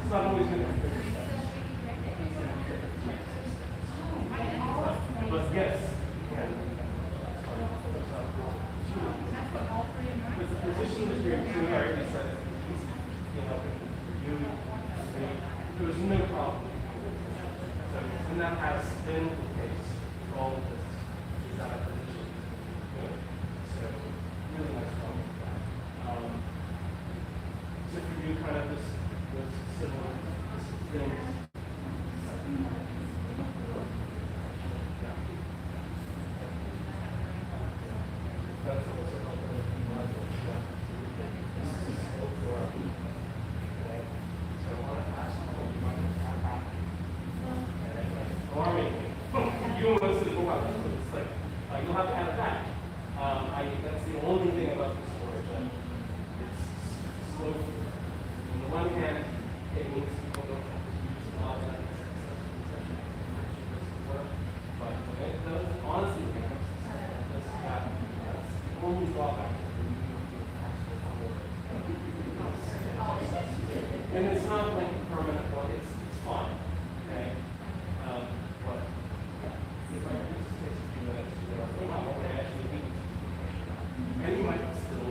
not always going to be 50%. But yes, you can. With the position that you're doing, I already said it. You know, there was no problem. So, and that has been the case for all of this. Is that position? Good. So, really nice problem with that. So if you do kind of this similar things. You'll have to have that. That's the only thing about this storage. It's slow. On the one hand, it means people don't have to use a lot of that. But when it does, honestly, that's the only drawback. And it's not like permanent, but it's fine. Okay? But if I just take a few minutes, and you might still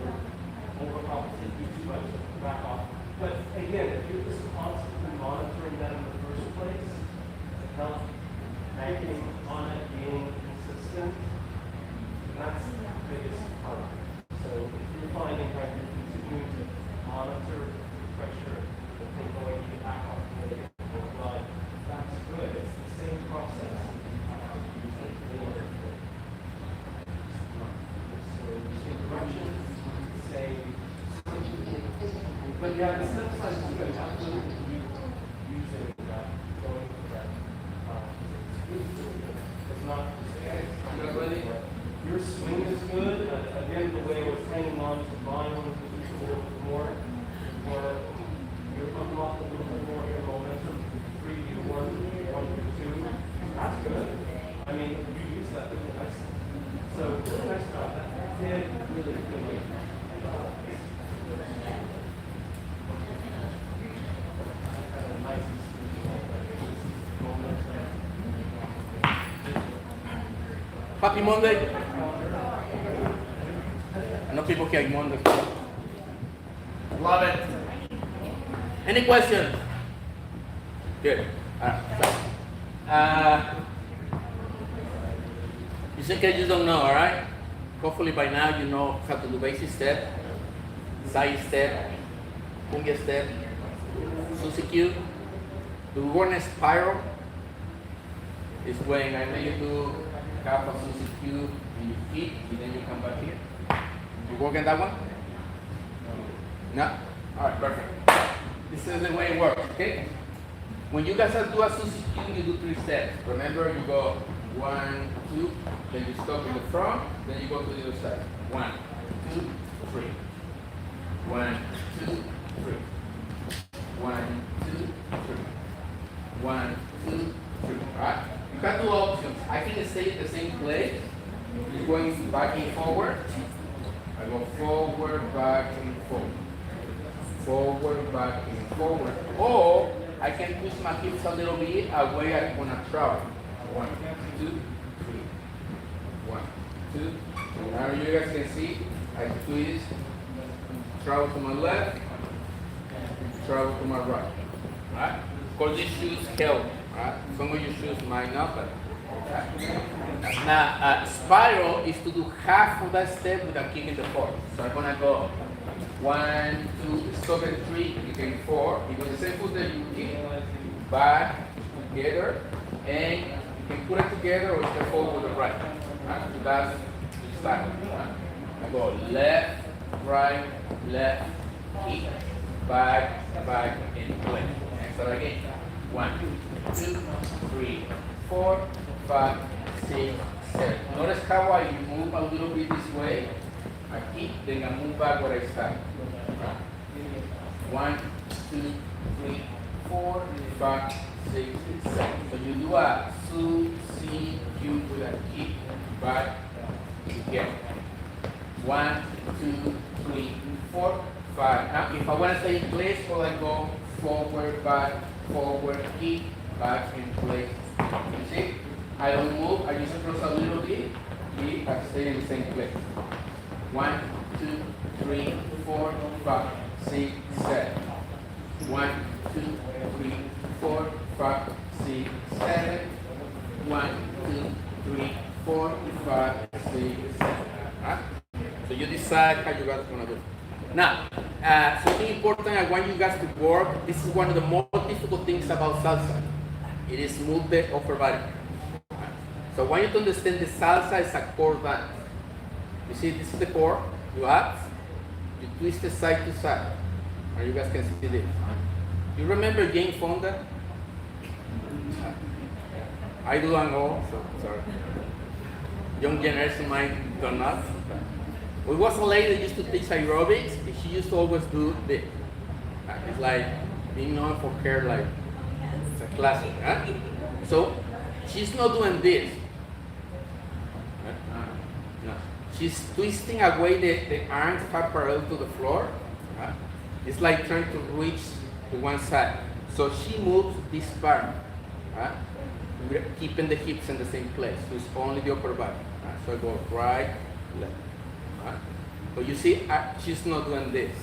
overcompensate, do too much, back off. But again, if you're just constantly monitoring that in the first place, not banking on it being consistent, that's the biggest part. So if you're finding that you're continuing to monitor the pressure, the thing going to back off the blood, that's good. It's the same process. But yeah, the step size is good. Absolutely using that, going for that. It's not your swing is good. Again, the way it was hanging on to mine was a little bit more. You're unlocked a little bit more your momentum. 3 to 1, 1 to 2. That's good. I mean, you use that really nicely. So, really nice job. That did really good. Happy Monday. I know people here Monday. Love it. Any questions? Good. You think I just don't know, all right? Hopefully by now you know how to do basic step, side step, cumbia step, Susie Q. The one spiral is when I make you do half of Susie Q and you keep, and then you come back here. You working that one? No? Alright, perfect. This is the way it works, okay? When you guys do a Susie Q, you do 3 steps. Remember, you go 1, 2, then you stop in the front, then you go to the other side. 1, 2, 3. 1, 2, 3. 1, 2, 3. 1, 2, 3. Alright? You can do options. I can stay at the same place. It's going back and forward. I go forward, back, and forward. Forward, back, and forward. Or I can push my hips a little bit away on a travel. 1, 2, 3. 1, 2, 3. Now you guys can see I twist, travel to my left, travel to my right. Right? Because these shoes help. Right? Some of your shoes might not, but now spiral is to do half of that step with a kick in the foot. So I'm gonna go 1, 2, stop at 3, you can 4. You go the same foot that you kick, back together, and you can put it together or step forward with the right. Right? So that's the style. Right? I go left, right, left, kick, back, and play. And start again. 1, 2, 3, 4, 5, 6, 7. Notice how I move a little bit this way. I kick, then I move back where I start. Right? 1, 2, 3, 4, 5, 6, 7. So you do a Su, Si, Q with a kick, back, together. 1, 2, 3, 4, 5. Now, if I want to stay in place, well, I go forward, back, forward, kick, back, and place. You see? I don't move, I just cross a little bit, kick, I stay in the same place. 1, 2, 3, 4, 5, 6, 7. 1, 2, 3, 4, 5, 6, 7. 1, 2, 3, 4, 5, 6, 7. Right? So you decide how you guys are gonna do it. Now, something important I want you guys to work. This is one of the most difficult things about salsa. It is move the upper body. So I want you to understand the salsa is a core dance. You see, this is the core. You add, you twist it side to side. And you guys can see this. You remember Jane Fonda? I do and all, so sorry. Young generation might do not. There was a lady that used to teach aerobics, and she used to always do this. It's like being known for her, like, it's a classic. Huh? So she's not doing this. No. She's twisting away the arms parallel to the floor. It's like trying to reach to one side. So she moves this part, keeping the hips in the same place. So it's only the upper body. So I go right, left. But you see, she's not doing this.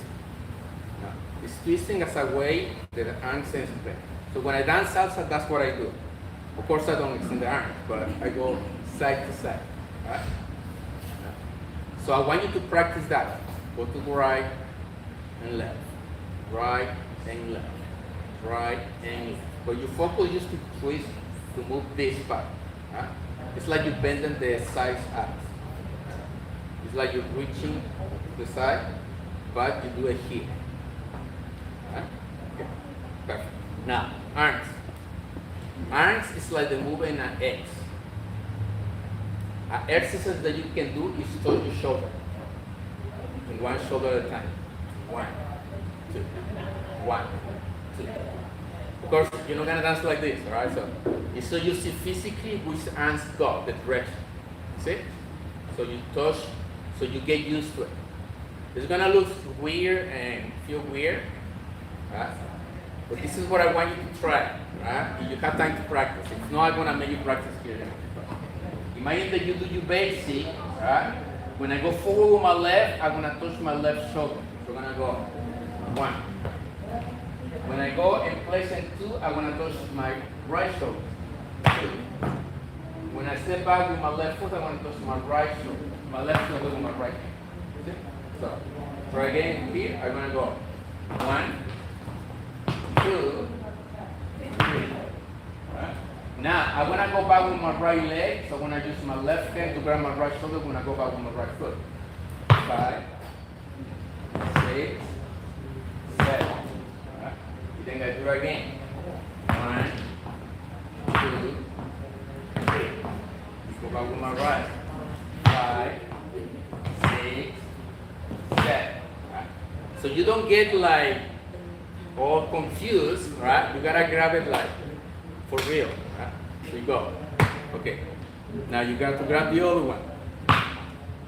No. It's twisting as a way that the arms are in place. So when I dance salsa, that's what I do. Of course, I don't extend the arms, but I go side to side. Right? So I want you to practice that. Go to the right and left. Right and left. Right and left. But you focus just to twist to move this part. It's like you're bending the sides up. It's like you're reaching the side, but you do it here. Okay. Perfect. Now, arms. Arms is like the move in an X. An exercise that you can do is touch your shoulder. In one shoulder at a time. 1, 2, 1, 2. Of course, you're not gonna dance like this, alright? So you see physically which arms go, the direction. See? So you touch, so you get used to it. It's gonna look weird and feel weird, right? But this is what I want you to try, right? If you have time to practice. If not, I'm gonna make you practice here. Imagine that you do your basic, right? When I go forward with my left, I'm gonna touch my left shoulder. So I'm gonna go 1. When I go and place in 2, I'm gonna touch my right shoulder. 2. When I step back with my left foot, I'm gonna touch my right shoulder. My left shoulder with my right hand. See? So again, here, I'm gonna go 1, 2, 3. Right? Now, I'm gonna go back with my right leg, so when I use my left hand to grab my right shoulder, when I go back with my right foot. 5, 6, 7. Right? Then I do it again. 1, 2, 3. Go back with my right. 5, 6, 7. Right? So you don't get like all confused, right? You gotta grab it like for real. Right? So you go. Okay. Now you got to grab the other one.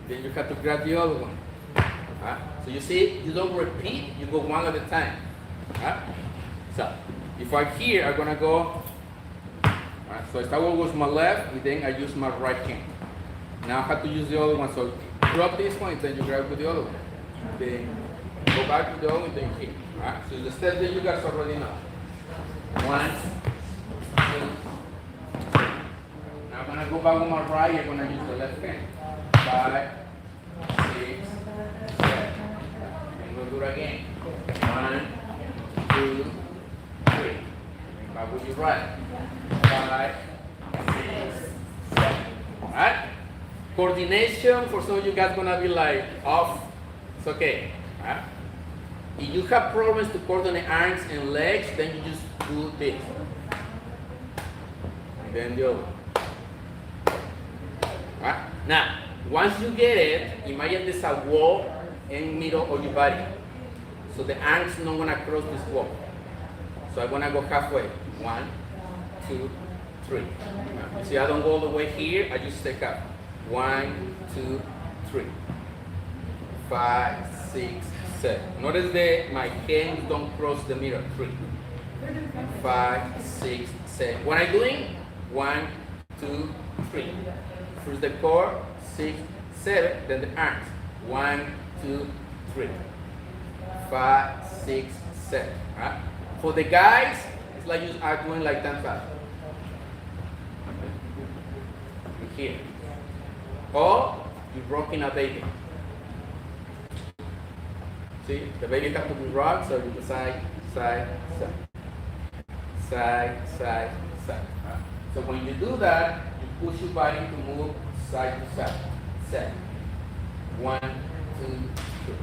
Then you have to grab the other one. Right? So you see, you don't repeat, you go one at a time. Right? So if I'm here, I'm gonna go. Right? So I start with my left, and then I use my right hand. Now I have to use the other one. So drop this one, and then you grab with the other one. Then go back to the other one, then hit. Right? So the steps that you guys already know. 1, 2, 3. Now I'm gonna go back with my right. I'm gonna use the left hand. 5, 6, 7. And we'll do it again. 1, 2, 3. Back with your right. 5, 6, 7. Alright? Coordination for some of you guys gonna be like off. It's okay. Right? If you have problems to coordinate arms and legs, then you just do this. And then the other. Right? Now, once you get it, imagine there's a wall in the middle of your body. So the arms not gonna cross this wall. So I'm gonna go halfway. 1, 2, 3. You see, I don't go all the way here, I just take up. 1, 2, 3. 5, 6, 7. Notice that my hands don't cross the mirror. 3. 5, 6, 7. What I'm doing? 1, 2, 3. First the core, 6, 7, then the arms. 1, 2, 3. 5, 6, 7. Right? For the guys, it's like you are doing like that fast. Here. Or you're rocking a baby. See, the baby has to be rocked, so you go side, side, side. Side, side, side. Right? So when you do that, you push your body to move side to side. 7. 1, 2, 3.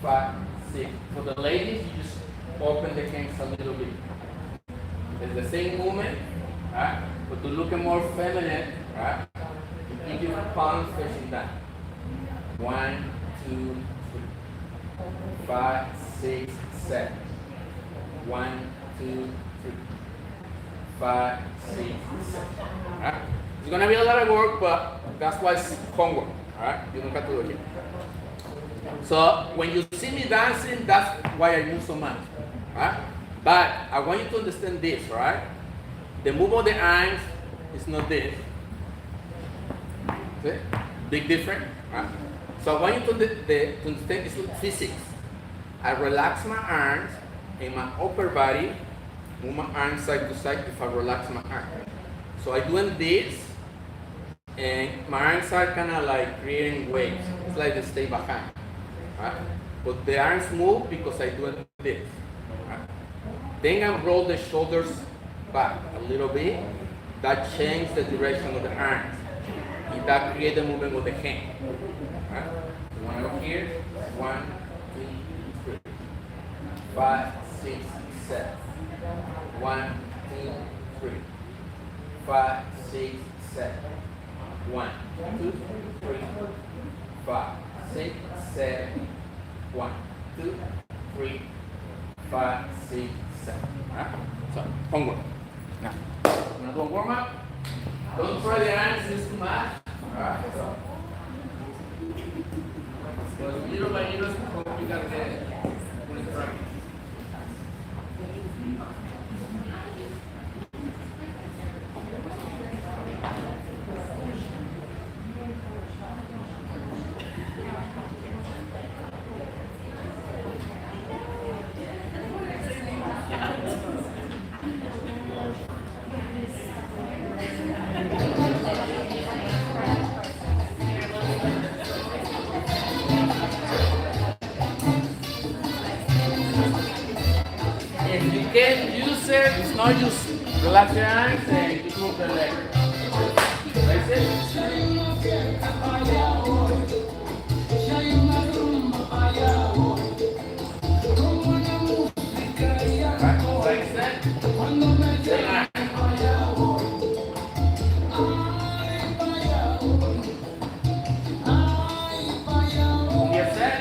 5, 6. For the ladies, you just open the hands a little bit. It's the same movement, right? But to look more feminine, right? You keep your palms facing down. 1, 2, 3. 5, 6, 7. 1, 2, 3. 5, 6, 7. Right? It's gonna be a lot of work, but that's why it's homework. Alright? You don't have to do it. So when you see me dancing, that's why I move so much. Right? But I want you to understand this, right? The move of the arms is not this. See? Big difference. Right? So I want you to understand this physics. I relax my arms and my upper body, move my arms side to side if I relax my arm. So I'm doing this, and my arms are kind of like creating waves. It's like they stay behind. Right? But the arms move because I'm doing this. Right? Then I roll the shoulders back a little bit. That changes the direction of the arms. And that creates the movement of the hand. Right? You want to go here? 1, 2, 3. 5, 6, 7. 1, 2, 3. 5, 6, 7. 1, 2, 3. 5, 6, 7. 1, 2, 3. 5, 6, 7. Right? So, homework. Now, I'm going to do a warm up. Don't try the arms too much. Alright, so little by little, we got to get it. It's not just relax your hands and you move the leg. That's it. Right, like that. Yes, sir.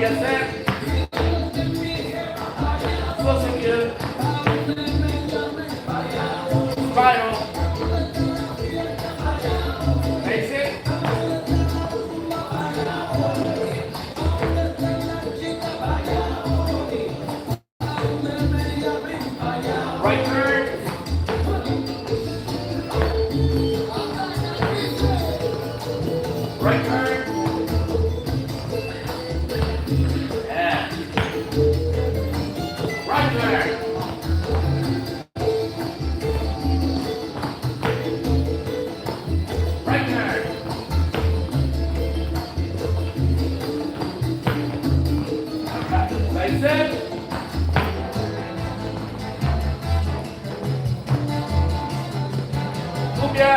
Copia set. Closing good. Spiral. Basic. Right turn. Right turn. Yeah. Right turn. Right turn. Side step. Copia.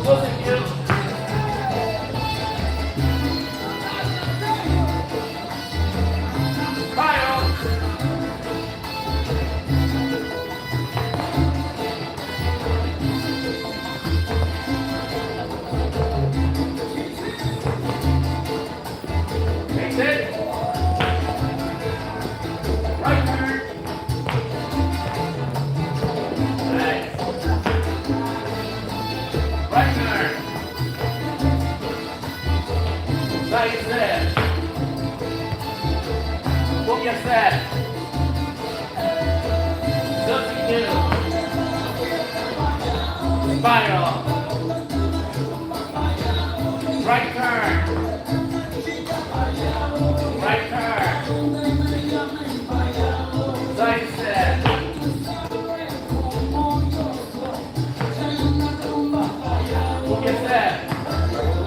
Closing good. Spiral. Exit. Right turn. Nice. Right turn. Side step. Copia set. Substitute. Spiral. Right turn. Right turn. Side step. Copia set.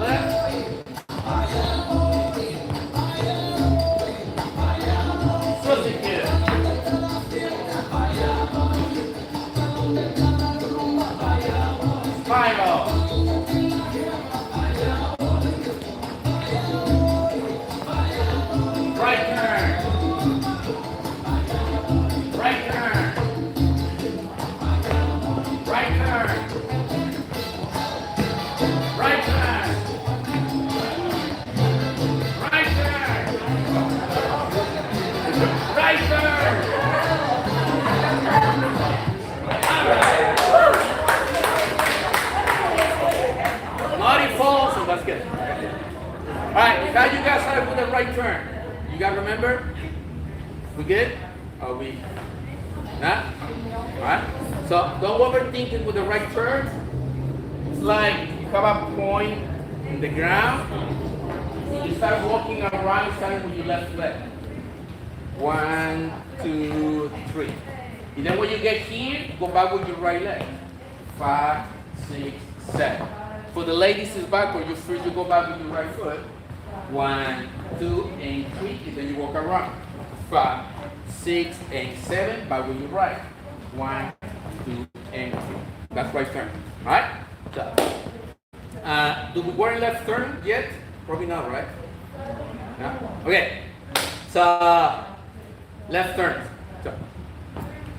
Left. Substitute. Spiral. Right turn. Right turn. Right turn. Right turn. Right turn. Right turn. All right. Naughty falls and Vazquez. All right, now you guys started with the right turn. You guys remember? We good? Are we? Nah? All right. So don't overthink it with the right turn. It's like you have a point in the ground. You start walking around, starting with your left leg. 1, 2, 3. And then when you get here, go back with your right leg. 5, 6, 7. For the ladies, it's backward. You first you go back with your right foot. 1, 2, and 3, and then you walk around. 5, 6, and 7, back with your right. 1, 2, and 3. That's right turn. All right? So, do we go in left turn yet? Probably not, right? No? Okay. So, left turn. So,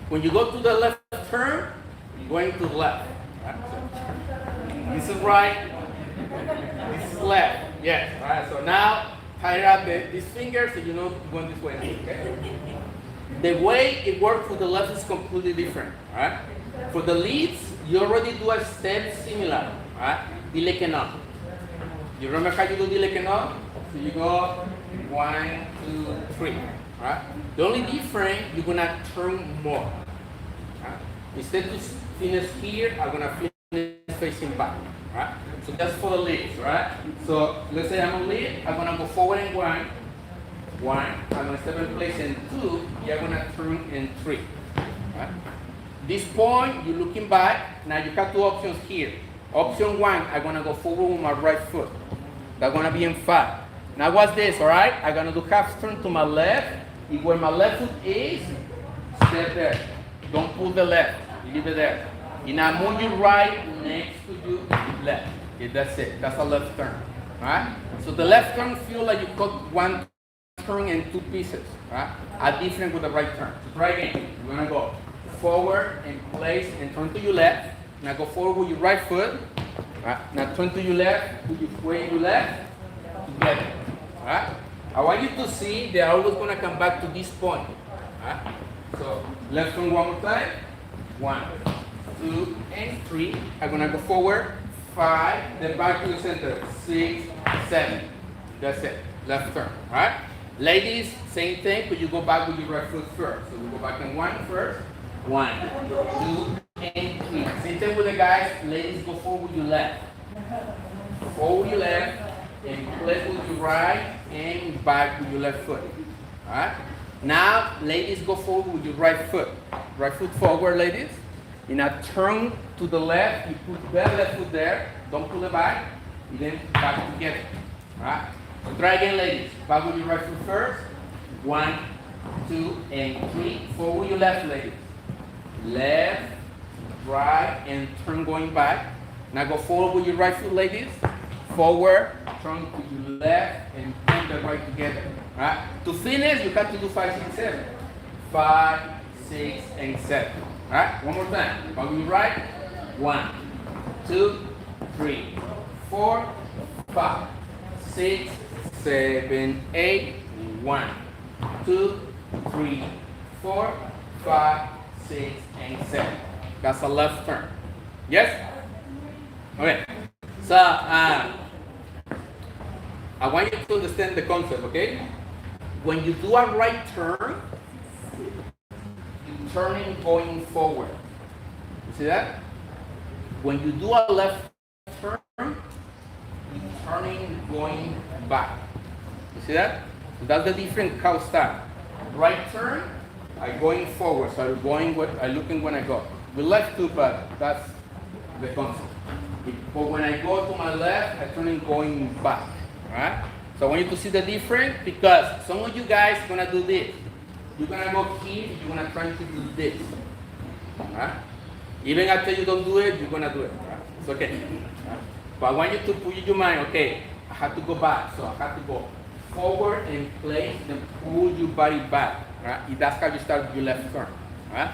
when you go to the left turn, you're going to the left. Right? So, this is right. This is left. Yes. All right. So now tie up these fingers so you know going this way. Okay. The way it works for the left is completely different. All right. For the leads, you already do a step similar. All right. Dile que no. You remember how you do dile que no? So you go 1, 2, 3. All right. The only difference, you're gonna turn more. All right? Instead to finish here, I'm gonna finish facing back. Right? So that's for the leads, right? So let's say I'm a lead, I'm gonna go forward in 1, I'm gonna step in place in 2, you're gonna turn in 3. Right? This point, you're looking back, now you have two options here. Option 1, I'm gonna go forward with my right foot. That's gonna be in 5. Now watch this, all right? I'm gonna do half turn to my left, and where my left foot is, step there. Don't pull the left, leave it there. And now move your right next to your left. Okay, that's it. That's a left turn. Alright? So the left turn feels like you cut one turn in 2 pieces. Right? A different with the right turn. So try again. You're gonna go forward in place and turn to your left. Now go forward with your right foot. Right? Now turn to your left, put your weight to your left, together. Right? I want you to see they're always going to come back to this point. Right? So left turn one more time. 1, 2, and 3. I'm going to go forward. 5, then back to the center. 6, 7. That's it. Left turn. Right? Ladies, same thing, but you go back with your right foot first. So we go back in 1 first. 1, 2, and 3. Same thing with the guys. Ladies, go forward with your left. Forward with your left, and left with your right, and back with your left foot. Alright? Now, ladies, go forward with your right foot. Right foot forward, ladies. And now turn to the left. You put that left foot there. Don't pull it back. And then back together. Alright? So try again, ladies. Back with your right foot first. 1, 2, and 3. Forward with your left, ladies. Left, right, and turn going back. Now go forward with your right foot, ladies. Forward, turn to your left, and turn the right together. Right? To finish, you have to do 5, 6, 7. 5, 6, and 7. Right? One more time. Back with your right. 1, 2, 3, 4, 5, 6, 7, 8. 1, 2, 3, 4, 5, 6, and 7. That's a left turn. Yes? Okay. So, I want you to understand the concept, okay? When you do a right turn, you're turning going forward. You see that? When you do a left turn, you're turning going back. You see that? So that's the different cow style. Right turn, I'm going forward, so I'm going what I'm looking when I go. We left too, but that's the concept. But when I go to my left, I'm turning going back. Alright? So I want you to see the difference because some of you guys are gonna do this. You're gonna go here, you're gonna try to do this. Alright? Even after you don't do it, you're gonna do it. Right? It's okay. Right? But I want you to put in your mind, okay, I have to go back, so I have to go forward and place, then pull your body back. Right? That's how you start with your left turn. Right?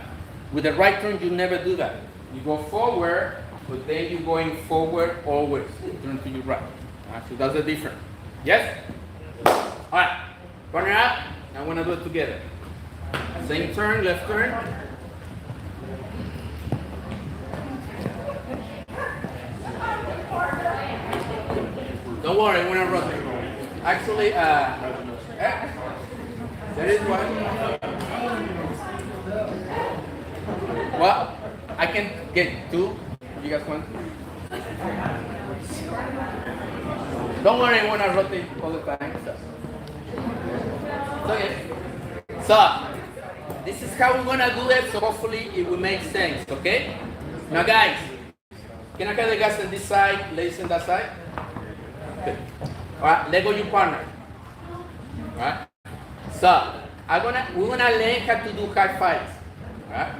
With the right turn, you never do that. You go forward, but then you're going forward always. Turn to your right. Right? So that's the difference. Yes? Alright. Partner up. I want to do it together. Same turn, left turn. Don't worry, I'm going to rotate. Actually, there is one. Well, I can get 2. You guys want? Don't worry, I want to rotate all the time. So, okay. So, this is how we're going to do it, so hopefully it will make sense, okay? Now guys, can I get the guys on this side, ladies on that side? Okay. Alright, let go your partner. Alright? So, we're gonna learn how to do high fives. Alright?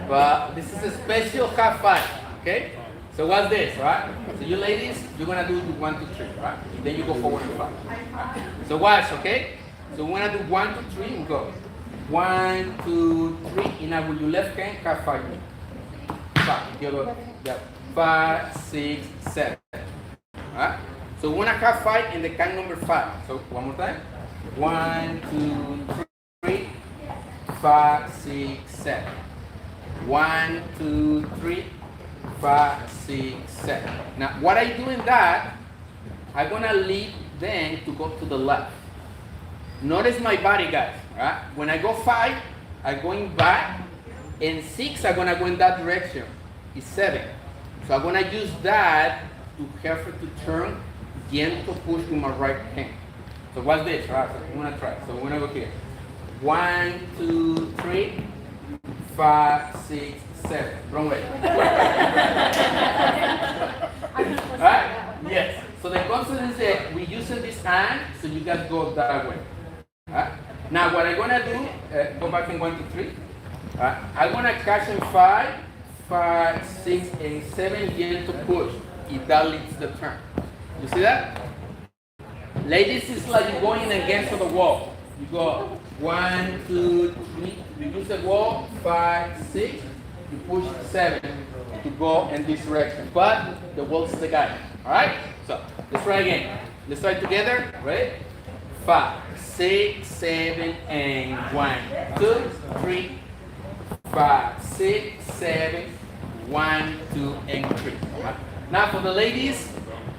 But this is a special high five. Okay? So what's this, right? So you ladies, you're gonna do 1, 2, 3, right? Then you go forward and 5. Right? So watch, okay? So we're gonna do 1, 2, 3 and go. 1, 2, 3, and now with your left hand, high 5. 5. You go. Yeah. 5, 6, 7. Alright? So we wanna have 5 in the count number 5. So one more time. 1, 2, 3, 5, 6, 7. 1, 2, 3, 5, 6, 7. Now, what I do in that, I'm gonna lead them to go to the left. Notice my body, guys. Right? When I go 5, I'm going back, and 6, I'm gonna go in that direction. It's 7. So I'm gonna use that to help her to turn, again to push with my right hand. So what's this? Right? So I'm gonna try. So we're gonna go here. 1, 2, 3, 5, 6, 7. Wrong way. Right? Yes. So the concept is that we're using this hand, so you guys go that way. Right? Now what I'm gonna do, go back in 1, 2, 3. I'm gonna catch in 5, 5, 6, and 7 again to push. If that leads the turn. You see that? Ladies, it's like you're going against the wall. You go 1, 2, 3. You use the wall. 5, 6. You push 7. to go in this direction, but the wall is the guide. All right? So let's try again. Let's try together. Ready? 5, 6, 7, and 1, 2, 3, 5, 6, 7, 1, 2, and 3. Now for the ladies,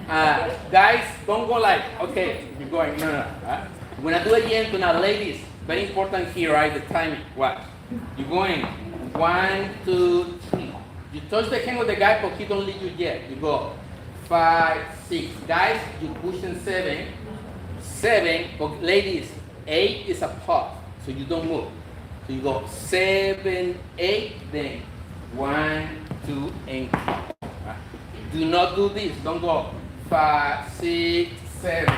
guys, don't go like, okay, you're going, no. When I do it again, now ladies, very important here, right? The timing. Watch. You're going 1, 2, 3. You touch the hand of the guy, but he don't leave you yet. You go 5, 6. Guys, you push in 7. 7, but ladies, 8 is a pause, so you don't move. So you go 7, 8, then 1, 2, and 3. Do not do this. Don't go 5, 6, 7.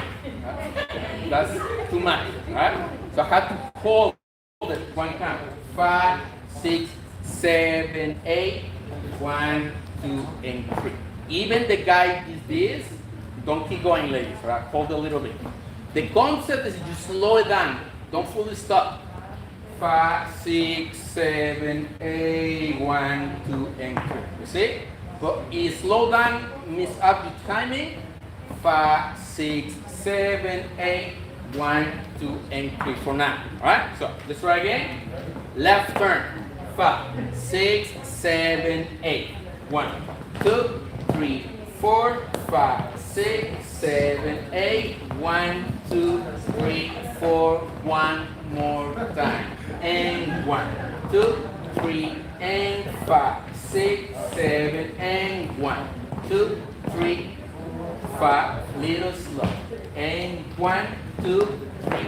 That's too much. Right? So I have to hold it one count. 5, 6, 7, 8, 1, 2, and 3. Even the guy is this. Don't keep going, ladies. Right? Hold a little bit. The concept is you slow it down. Don't fully stop. 5, 6, 7, 8, 1, 2, and 3. You see? But you slow down, miss up your timing. 5, 6, 7, 8, 1, 2, and 3 for now. Alright? So let's try again. Left turn. 5, 6, 7, 8. 1, 2, 3, 4, 5, 6, 7, 8. 1, 2, 3, 4. One more time. And 1, 2, 3, and 5, 6, 7, and 1, 2, 3, 5. Little slow. And 1, 2, 3,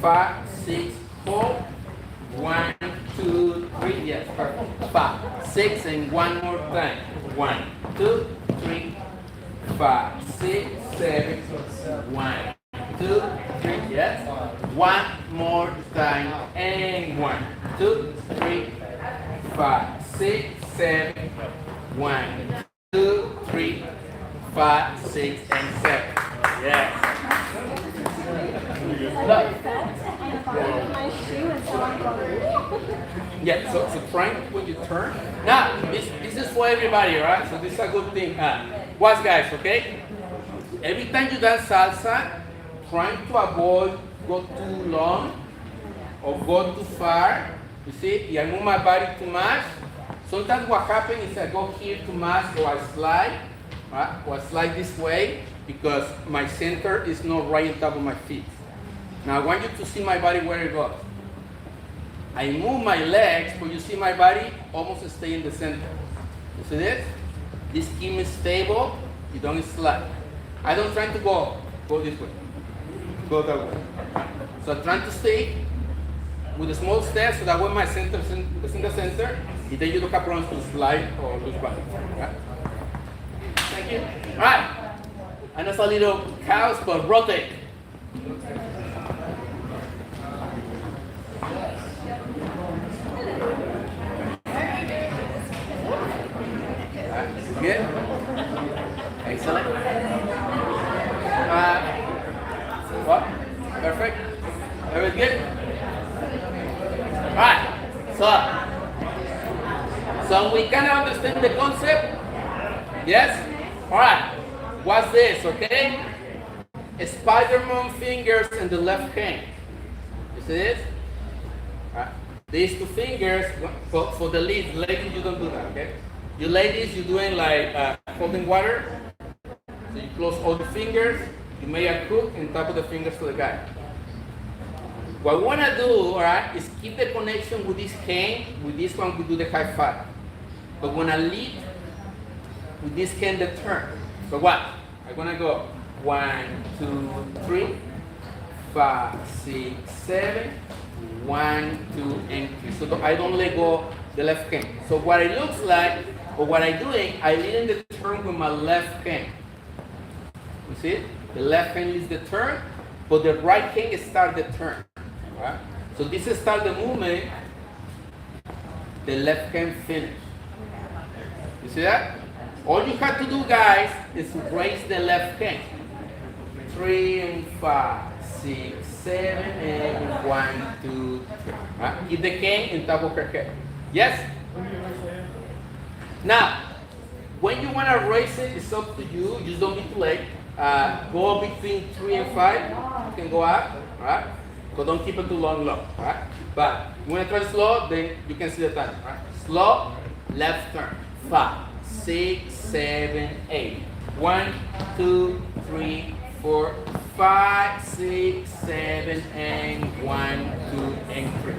5, 6, 4. 1, 2, 3. Yes, perfect. 5, 6, and one more time. 1, 2, 3, 5, 6, 7, 1, 2, 3. Yes. One more time. And 1, 2, 3, 5, 6, 7. 1, 2, 3, 5, 6, and 7. Yes. Yeah, so trying when you turn. Now, this is for everybody, right? So this is a good thing. Watch, guys, okay? Every time you dance salsa, trying to avoid go too long or go too far. You see, I move my body too much. Sometimes what happens is I go here too much or I slide, right? Or I slide this way because my center is not right on top of my feet. Now I want you to see my body where it goes. I move my legs, but you see my body almost stay in the center. You see this? This keep me stable, you don't slide. I don't try to go this way, go that way. So I'm trying to stay with a small step so that when my center is in the center, and then you look up around to slide or loose back. Right? Thank you. All right. And that's a little cows, but rotate. Good? Excellent. What? Perfect? Everything good? Alright, so we can understand the concept? Yes? Alright, what's this, okay? Spider-Man fingers in the left hand. You see this? Alright, these two fingers, for the ladies, you don't do that, okay? You ladies, you're doing like holding water. So you close all the fingers, you make a crook and tap the fingers to the guy. What we want to do, all right, is keep the connection with this hand. With this one, we do the high five. But when I lead, with this hand, the turn. So what? I'm going to go 1, 2, 3, 5, 6, 7, 1, 2, and 3. So I don't let go the left hand. So what it looks like, or what I'm doing, I lead in the turn with my left hand. You see it? The left hand leads the turn, but the right hand starts the turn. Right? So this is start the movement, the left hand finish. You see that? All you have to do, guys, is raise the left hand. 3 and 5, 6, 7, and 1, 2, 3. Right? Keep the hand in top of her head. Yes? Now, when you want to raise it, it's up to you. You just don't be too late. Go between 3 and 5. You can go up, all right? So don't keep it too long, low, all right? But you want to try slow, then you can see the time, all right? Slow, left turn. 5, 6, 7, 8. 1, 2, 3, 4, 5, 6, 7, and 1, 2, and 3.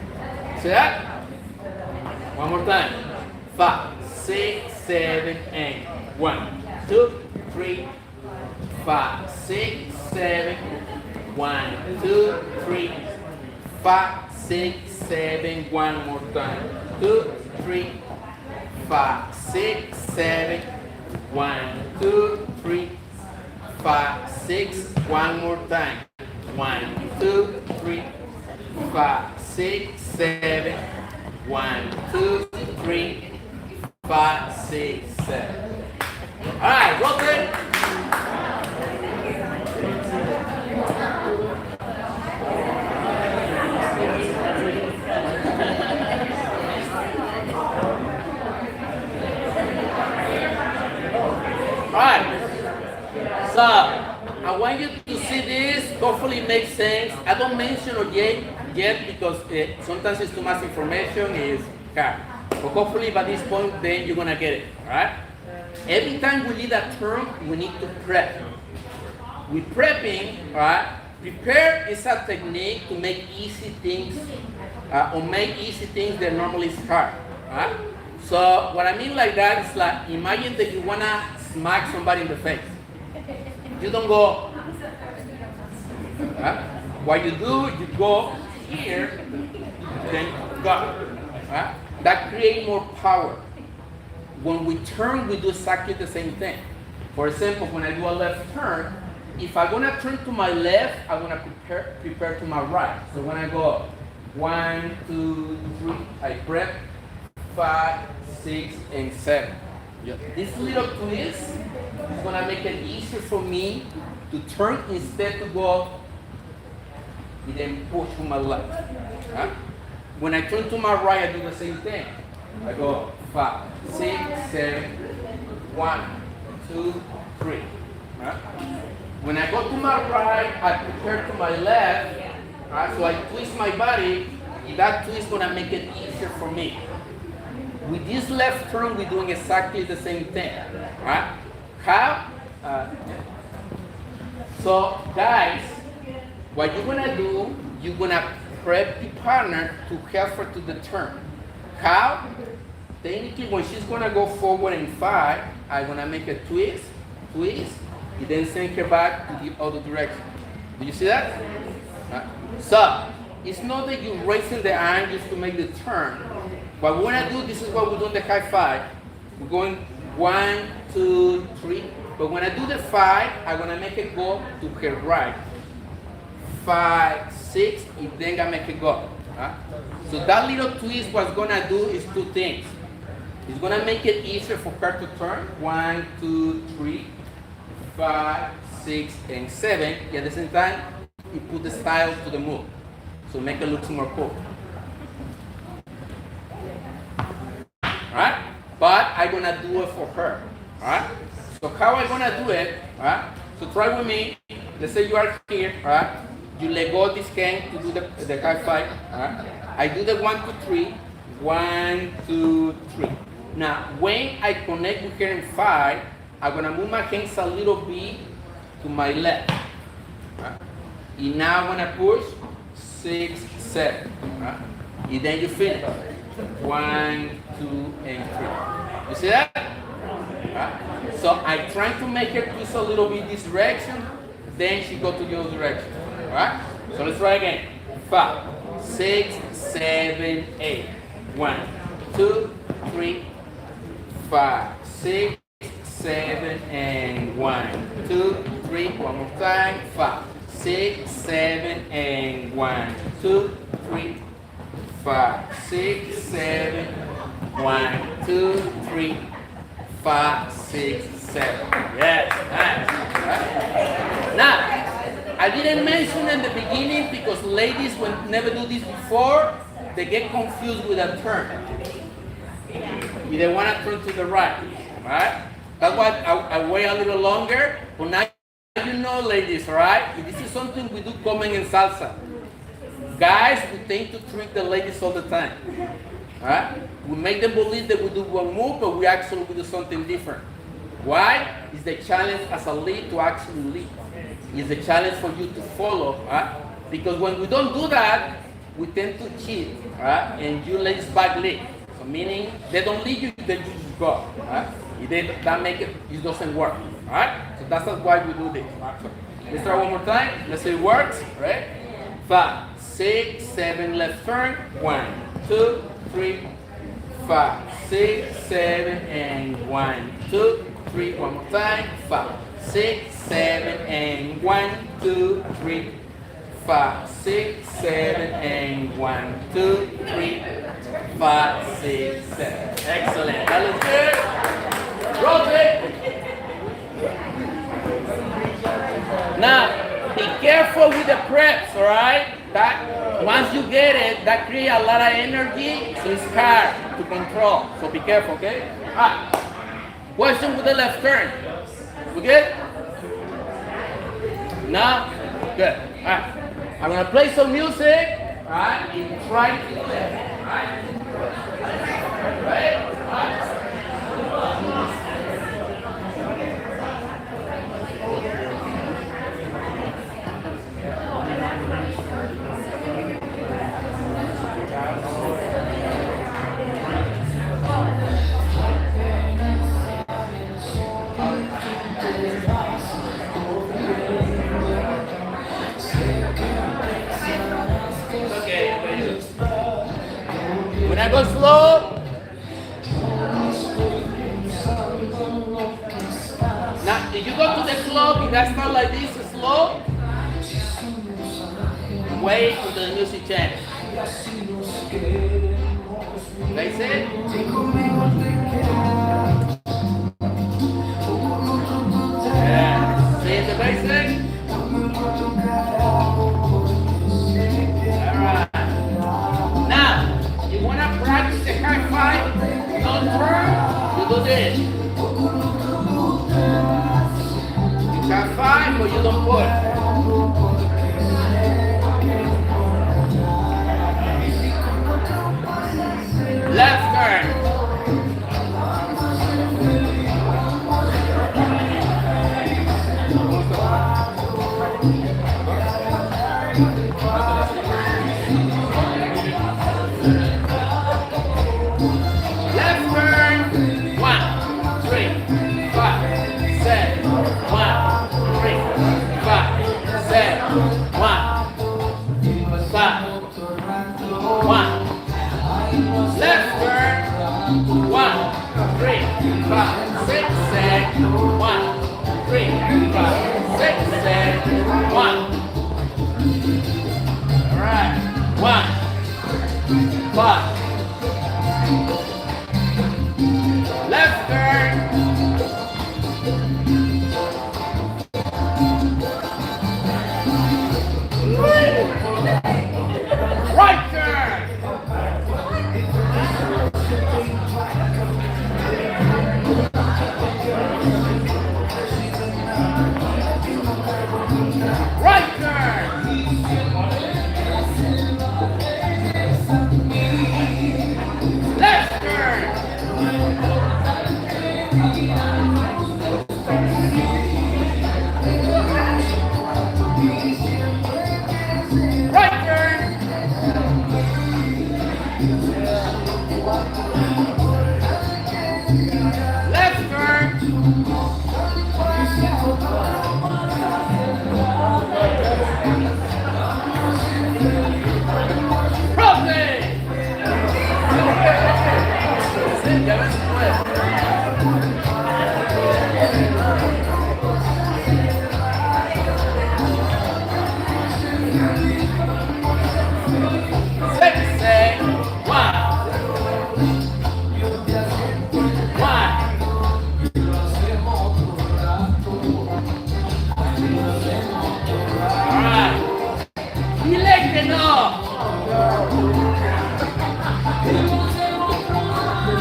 See that? One more time. 5, 6, 7, and 1, 2, 3, 5, 6, 7, 1, 2, 3, 5, 6, 7, one more time. 2, 3, 5, 6, 7, 1, 2, 3, 5, 6, one more time. 1, 2, 3, 5, 6, 7, 1, 2, 3, 5, 6, 7. All right, rotate. Alright, so I want you to see this. Hopefully it makes sense. I don't mention it yet because sometimes it's too much information. It's hard. But hopefully by this point, then you're gonna get it. Alright? Every time we lead a term, we need to prep. With prepping, alright, prepare is a technique to make easy things or make easy things that normally is hard. Alright? So what I mean like that is like imagine that you wanna smack somebody in the face. You don't go. What you do, you go here, then go. That creates more power. When we turn, we do exactly the same thing. For example, when I do a left turn, if I'm gonna turn to my left, I'm gonna prepare to my right. So when I go 1, 2, 3, I prep 5, 6, and 7. This little twist is gonna make it easier for me to turn instead to go and then push to my left. When I turn to my right, I do the same thing. I go 5, 6, 7, 1, 2, 3. When I go to my right, I prepare to my left. So I twist my body. That twist is gonna make it easier for me. With this left turn, we're doing exactly the same thing, right? How? So guys, what you're gonna do, you're gonna prep the partner to help her to the turn. How? Technically, when she's gonna go forward in 5, I'm gonna make a twist, and then send her back to the other direction. Do you see that? So, it's not that you're raising the arm just to make the turn. What we want to do, this is what we do in the high 5. We're going 1, 2, 3. But when I do the 5, I'm going to make it go to her right. 5, 6, and then I make it go. So that little twist, what's going to do is 2 things. It's going to make it easier for her to turn. 1, 2, 3, 5, 6, and 7. And at the same time, you put the style to the move. So make it look more cool. Alright? But I'm gonna do it for her. Alright? So how I'm gonna do it, alright? So try with me. Let's say you are here, alright? You let go of this hand to do the high 5. Alright? I do the 1, 2, 3. 1, 2, 3. Now when I connect with her in 5, I'm gonna move my hands a little bit to my left. Alright? And now I'm gonna push 6, 7. Alright? And then you finish. 1, 2, and 3. You see that? So I try to make her twist a little bit this direction, then she go to the other direction. Alright? So let's try again. 5, 6, 7, 8. 1, 2, 3, 5, 6, 7, and 1, 2, 3. One more time. 5, 6, 7, and 1, 2, 3, 5, 6, 7, 1, 2, 3, 5, 6, 7. Yes, nice. Right? Now, I didn't mention in the beginning because ladies, when never do this before, they get confused with a turn. if they want to turn to the right, right? That's why I wait a little longer, but now you know, ladies, right? This is something we do common in salsa. Guys, we tend to trick the ladies all the time, right? We make them believe that we do one move, but we actually do something different. Why? It's the challenge as a lead to actually lead. It's the challenge for you to follow, right? Because when we don't do that, we tend to cheat, right? And you ladies back lead. So meaning they don't lead you, then you just go, right? If they don't make it, it doesn't work, right? So that's why we do this. Let's try one more time. Let's see it works, right? 5, 6, 7, left turn. 1, 2, 3, 5, 6, 7, and 1, 2, 3. One more time. 5, 6, 7, and 1, 2, 3. 5, 6, 7, and 1, 2, 3, 5, 6, 7. Excellent. That looks good. Rotate. Now, be careful with the preps, all right? That once you get it, that creates a lot of energy, so it's hard to control. So be careful, okay? All right. Question with the left turn. We good? No? Good. All right. I'm gonna play some music, all right? And try to do that, all right? Right? All right. When I go slow, now if you go to the club, if that's not like this, slow, wait until the music changes. That's it. Yeah. See the basic? Practice the high five, don't turn, you do this. You high five, but you don't push. Left turn.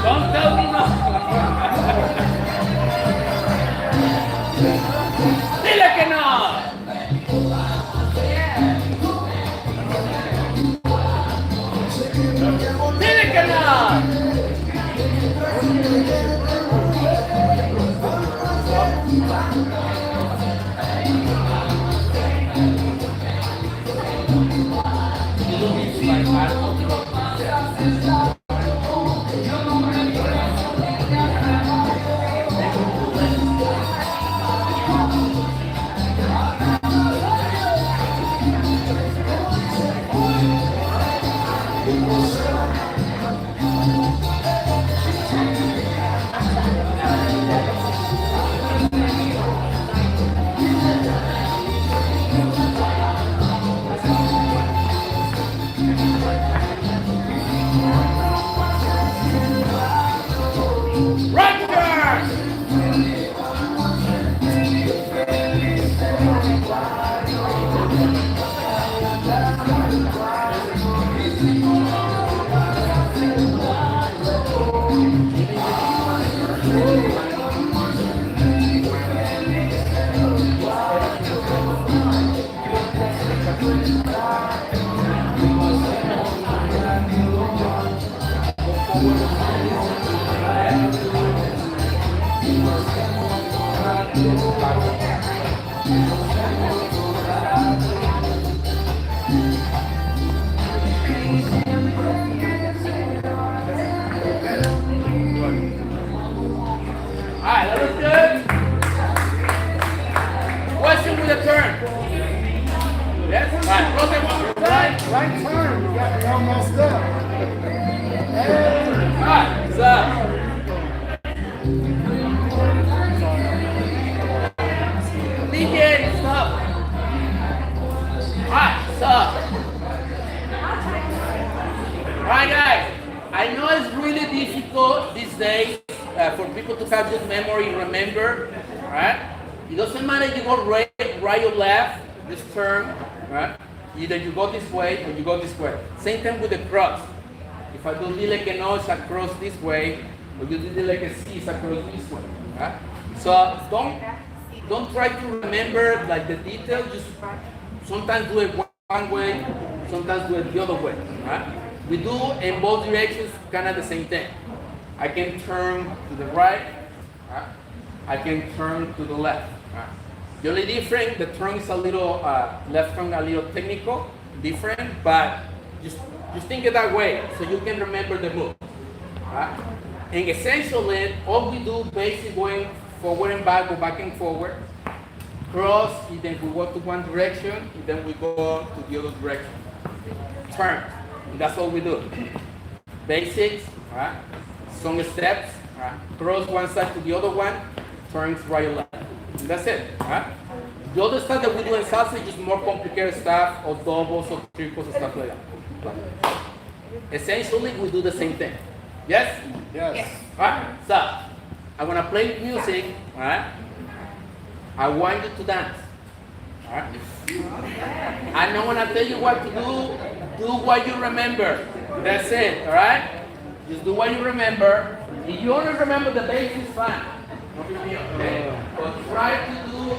Don't tell me no. Alright, that was good. Question with a turn. Yes? Alright, close it one more time. Right turn. You got me all messed up. Alright, so. DJ, stop. Alright, so. Alright, guys. I know it's really difficult these days for people to have good memory and remember. Alright? It doesn't matter if you go right or left, this turn. Right? Either you go this way or you go this way. Same thing with the cross. If I do dile que no, it's across this way, or you do dile que sí, it's across this way. Right? So don't try to remember like the details. Just sometimes do it one way, sometimes do it the other way. Right? We do in both directions kind of the same thing. I can turn to the right. Right? I can turn to the left. Right? The only difference, the turn is a little, left turn a little technical, different, but just think it that way so you can remember the move. Right? And essentially, all we do basically going forward and back, go back and forward, cross, and then we go to one direction, and then we go to the other direction. Turn, and that's all we do. Basics, right? Some steps, right? Cross one side to the other one, turns right and left. And that's it, right? The other stuff that we do in salsa is just more complicated stuff, or doubles, or triples, and stuff like that. Essentially, we do the same thing. Yes? Yes. Alright, so I'm gonna play music, alright? I want you to dance. Alright? I'm not gonna tell you what to do what you remember. That's it, alright? Just do what you remember. If you only remember the basics, fine. Okay? But try to do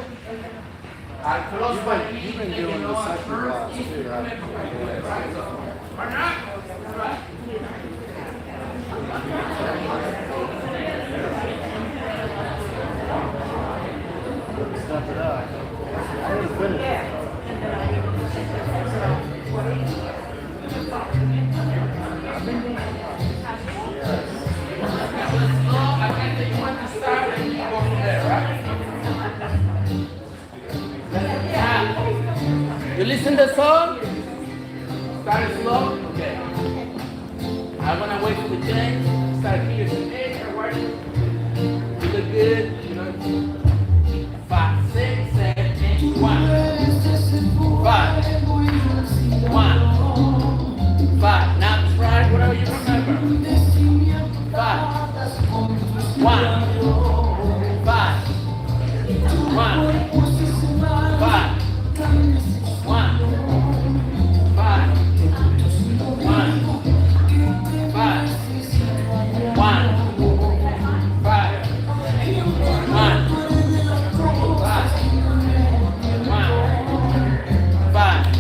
close by You've been doing the second class too, right? Or not? Right. Step it up. I didn't finish it. You listen to the song? Start it slow? Okay. I'm gonna wait for the change. Start here to eight or what? You look good, you know. 5, 6, 7, 8, 1. 5. 1. 5. Now try whatever you remember. 5. 1. 5. 1. 5. 1. 5. 1. 5. 1. 5. 1. 5.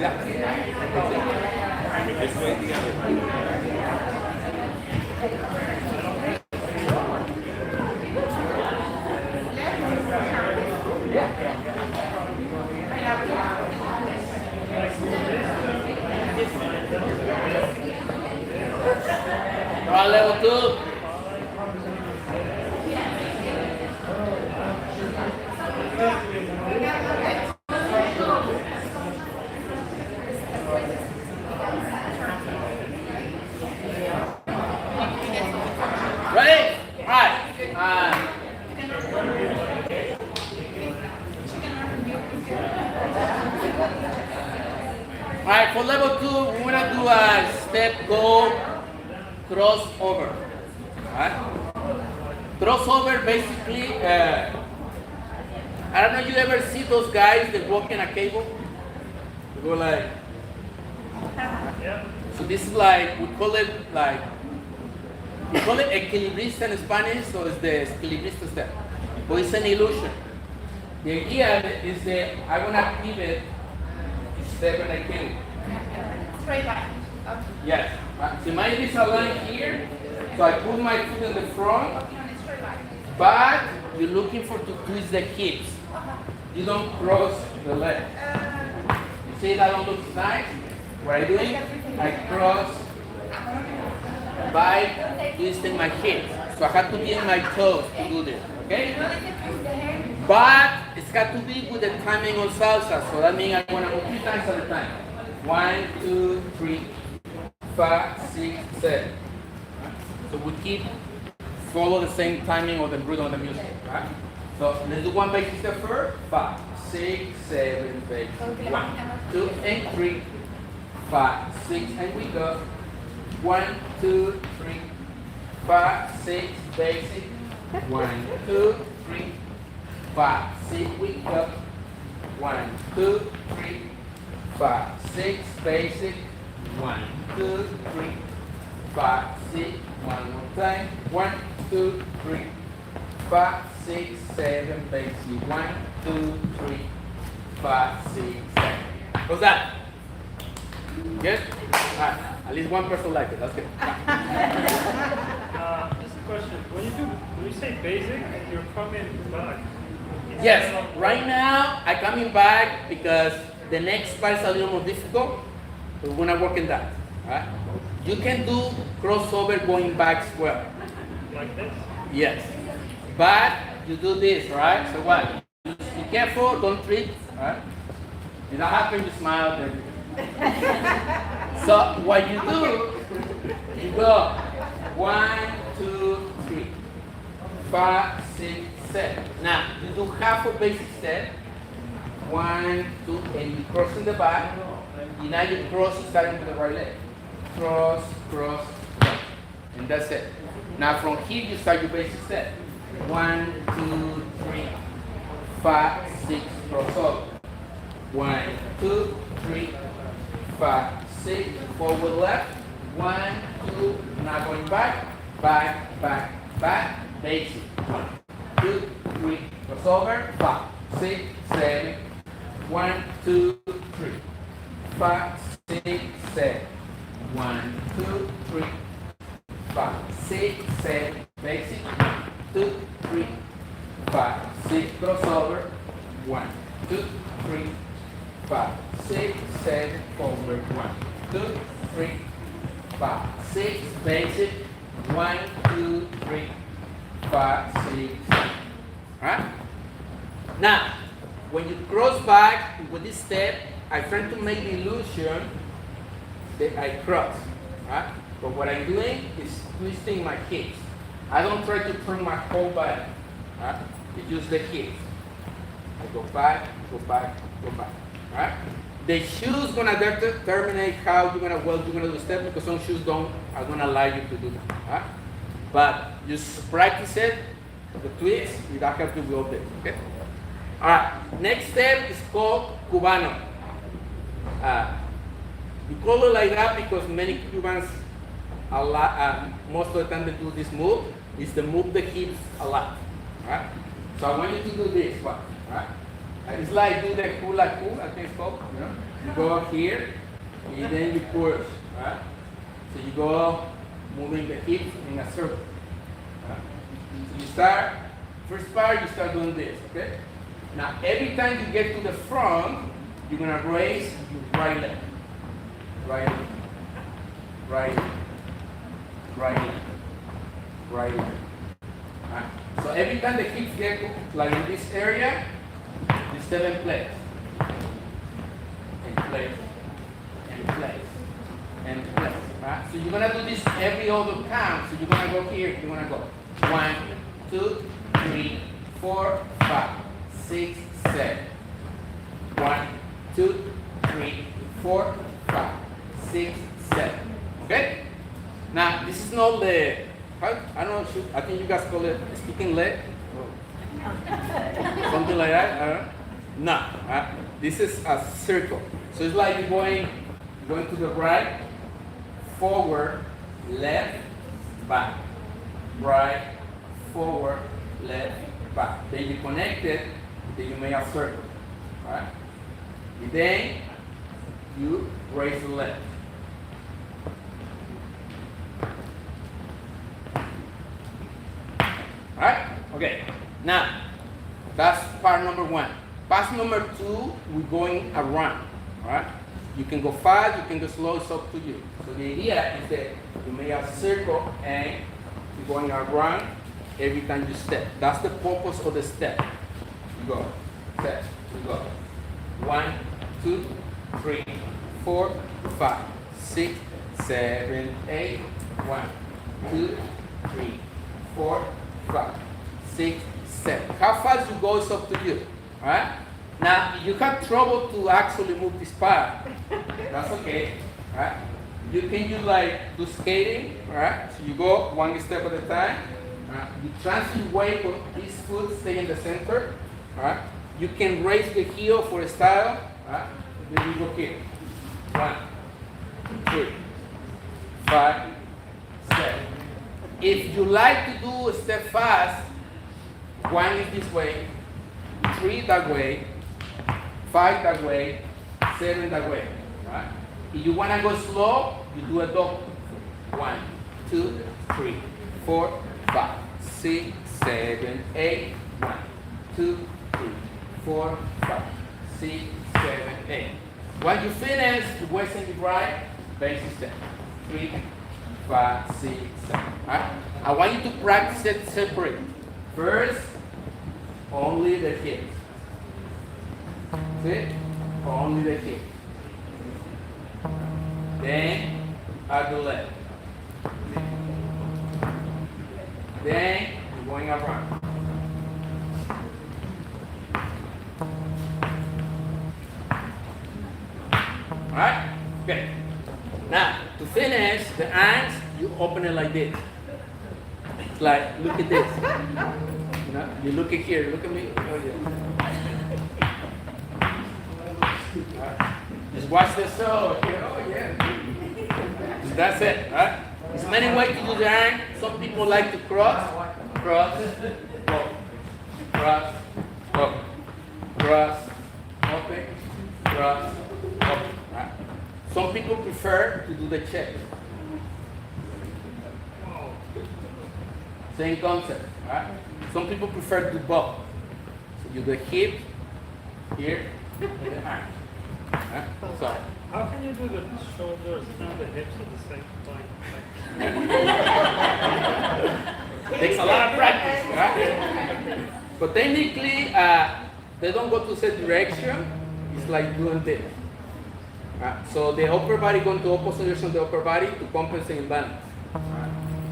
Exactly. Try level 2. Ready? All right. All right, for level 2, we're gonna do a step go crossover. All right? Crossover basically, I don't know if you ever see those guys that walk in a cable. They go like, so this is like, we call it equilibrista in Spanish, so it's the equilibrista step. But it's an illusion. The idea is that I'm gonna pivot step when I can. Straight line. Okay. Yes. So mine is a line here, so I put my foot in the front, On a straight line. but you're looking for to twist the hips. You don't cross the leg. You see that don't look nice? What I do, I cross by twisting my hips. So I have to be in my toes to do this, okay? But it's got to be with the timing of salsa. So that means I want to move 3 times at a time. 1, 2, 3, 5, 6, 7. So we keep follow the same timing of the rhythm of the music. Right? So let's do one basic step first. 5, 6, 7, 8. 1, 2, and 3, 5, 6, and we go. 1, 2, 3, 5, 6, basic. 1, 2, 3, 5, 6, we go. 1, 2, 3, 5, 6, basic. 1, 2, 3, 5, 6. One more time. 1, 2, 3, 5, 6, 7, basic. 1, 2, 3, 5, 6, 7. How's that? Good? Alright. At least one person liked it. That's good. Just a question. When you say basic, you're coming back. Yes. Right now, I'm coming back because the next part is a little more difficult. We're gonna work in that. Alright? You can do crossover going back as well. Like this? Yes. But you do this, right? So what? Be careful, don't trip. Right? If that happens, you smile. Then. So what you do, you go 1, 2, 3, 5, 6, 7. Now you do half a basic step. 1, 2, and you cross in the back. And now you cross starting with the right leg. Cross, cross, cross. And that's it. Now from here you start your basic step. 1, 2, 3, 5, 6, cross over. 1, 2, 3, 5, 6, forward left. 1, 2, now going back, back, back, back, basic. 1, 2, 3, cross over. 5, 6, 7. 1, 2, 3, 5, 6, 7. 1, 2, 3, 5, 6, 7, basic. 2, 3, 5, 6, crossover. 1, 2, 3, 5, 6, 7, forward. 1, 2, 3, 5, 6, basic. 1, 2, 3, 5, 6, 7. Alright? Now, when you cross back with this step, I try to make the illusion that I cross. Right? But what I'm doing is twisting my hips. I don't try to turn my whole body. Right? I use the hips. I go back, go back, go back. Right? The shoes gonna determine how you're gonna do the step, because some shoes are gonna allow you to do that. Right? But just practice it, the twists, you don't have to go there. Okay? Alright, next step is called Cubano. We call it like that because many Cubans, most of the time they do this move, is to move the hips a lot. Right? So I want you to do this one. Right? It's like do the hula hoop, I think it's called. You know? You go up here, and then you push. Right? So you go moving the hips in a circle. Right? So you start, first part, you start doing this, okay? Now, every time you get to the front, you're gonna raise your right leg. Right leg. Right leg. Right leg. Right leg. Right? So every time the hips get like in this area, you step in place. In place. In place. In place. Right? So you're gonna do this every other count. So you're gonna go here, you're gonna go 1, 2, 3, 4, 5, 6, 7. 1, 2, 3, 4, 5, 6, 7. Okay? Now this is not the I don't know, I think you guys call it speaking leg. Something like that. I don't know. No. This is a circle. So it's like you're going to the right, forward, left, back. Right, forward, left, back. Then you connect it, then you make a circle. Right? And then you raise the leg. Alright? Okay. Now, that's part number 1. Part number 2, we're going around. Alright? You can go fast, you can go slow, it's up to you. So the idea is that you make a circle and you're going around every time you step. That's the purpose of the step. You go. Step. You go. 1, 2, 3, 4, 5, 6, 7, 8. 1, 2, 3, 4, 5, 6, 7. How fast you go is up to you. Alright? Now, if you have trouble to actually move this part, that's okay. Alright? You can use like do skating, alright? So you go one step at a time. You transfer your weight on this foot, stay in the center. Alright? You can raise the heel for a style. Alright? Then you go here. 1, 2, 3, 5, 7. If you like to do a step fast, 1 is this way, 3 that way, 5 that way, 7 that way. Right? If you want to go slow, you do a double. 1, 2, 3, 4, 5, 6, 7, 8. 1, 2, 3, 4, 5, 6, 7, 8. When you finish, you waist and you right, basic step. 3, 5, 6, 7. Right? I want you to practice it separate. First, only the hips. See? Only the hips. Then, at the left. Then, you're going around. Alright? Okay. Now, to finish, the arms, you open it like this. It's like, look at this. You know, you look at here, look at me. Oh, yeah. Right. Just watch the show here. Oh, yeah. That's it, right? There's many ways to do the arm. Some people like to cross, cross, go, cross, go, cross, open, cross, open. Right? Some people prefer to do the chest. Same concept, right? Some people prefer to do both. So you do the hip, here, and the arm. Right? So, How can you do the shoulders and the hips at the same time? takes a lot of practice, right? But technically, they don't go to the same direction. It's like doing this. So the upper body going to opposite direction of the upper body to compensate imbalance.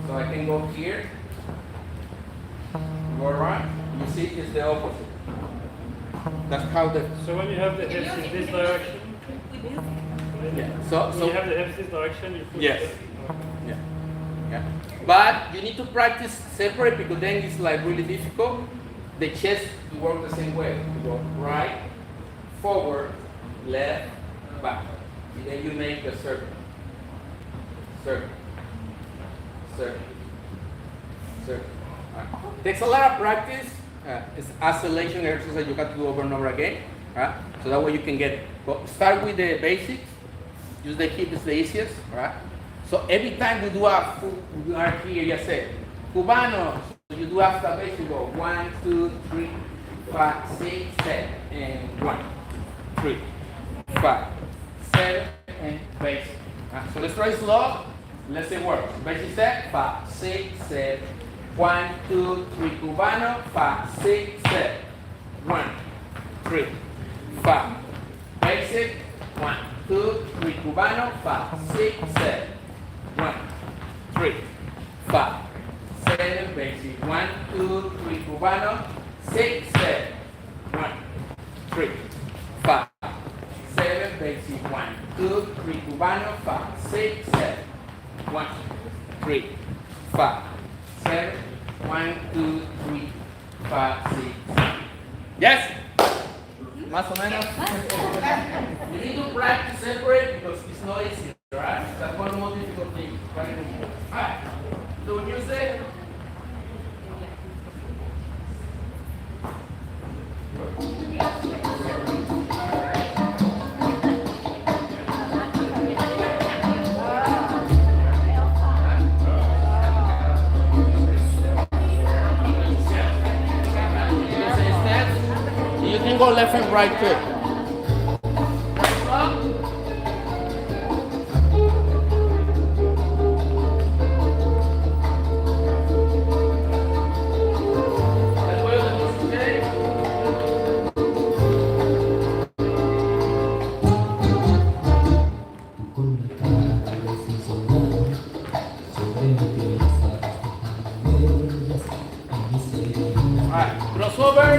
So I can go here, go around. You see, it's the opposite. That's how the. So when you have the hips in this direction, Yeah. when you have the hips this direction, you push Yes. it. Yeah. Yeah. But you need to practice separate because then it's like really difficult. The chest to work the same way. You go right, forward, left, back. And then you make the circle. Circle. Circle. Circle. Right. Takes a lot of practice, it's isolation exercise you have to do over and over again. Right? So that way you can get, start with the basics. Use the hip is the easiest. Right? So every time we do we are here, you say, Cubano. So you do after basic, you go 1, 2, 3, 5, 6, 7, and 1, 3, 5, 7, and basic. So let's try slow. Let's say words. Basic step, 5, 6, 7. 1, 2, 3, Cubano, 5, 6, 7. 1, 3, 5. Basic, 1, 2, 3, Cubano, 5, 6, 7. 1, 3, 5, 7. Basic, 1, 2, 3, Cubano, 6, 7. 1, 3, 5, 7. Basic, 1, 2, 3, Cubano, 5, 6, 7. 1, 3, 5, 7. 1, 2, 3, 5, 6, 7. Yes? Más o menos. You need to practice separate because it's not easy, right? That's one of the most difficult things. Alright. So you say? You can go left and right too. Alright, crossover.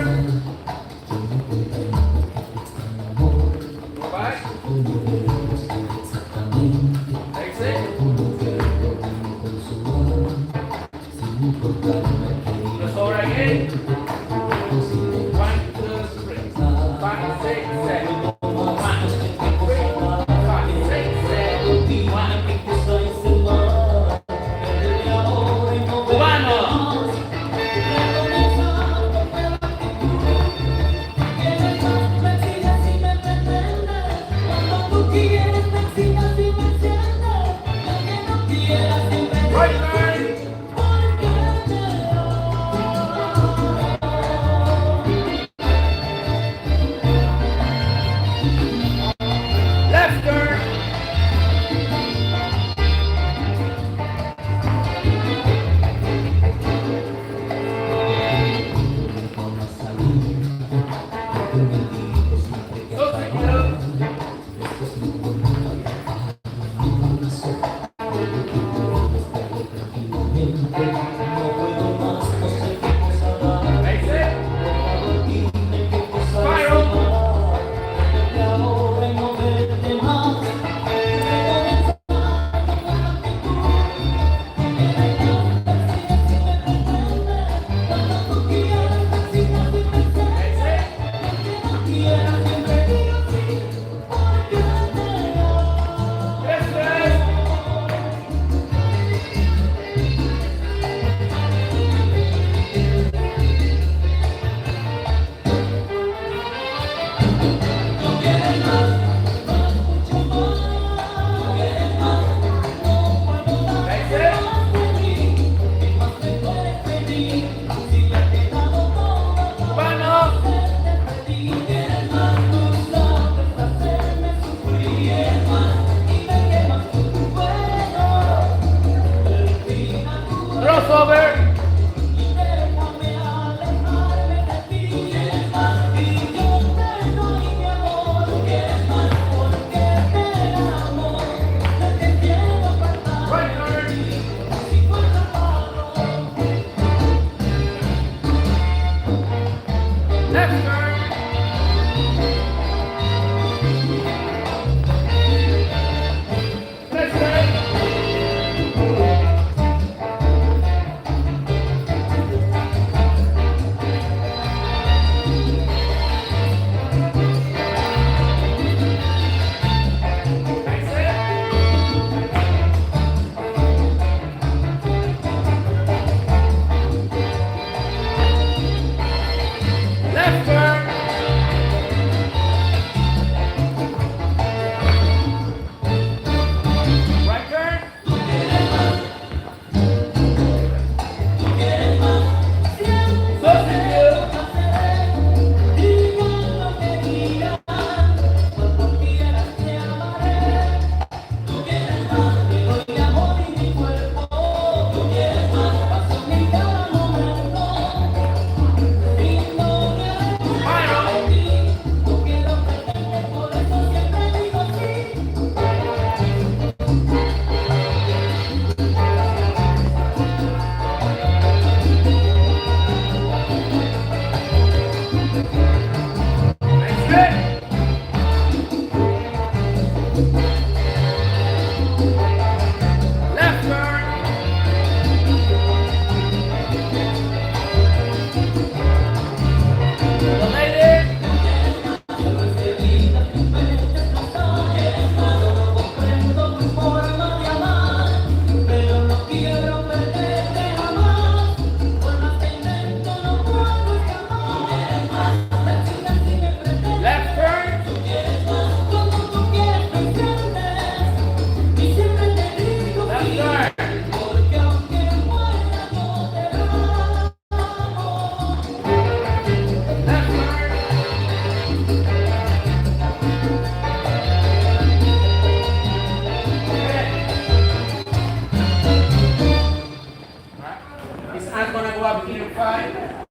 5,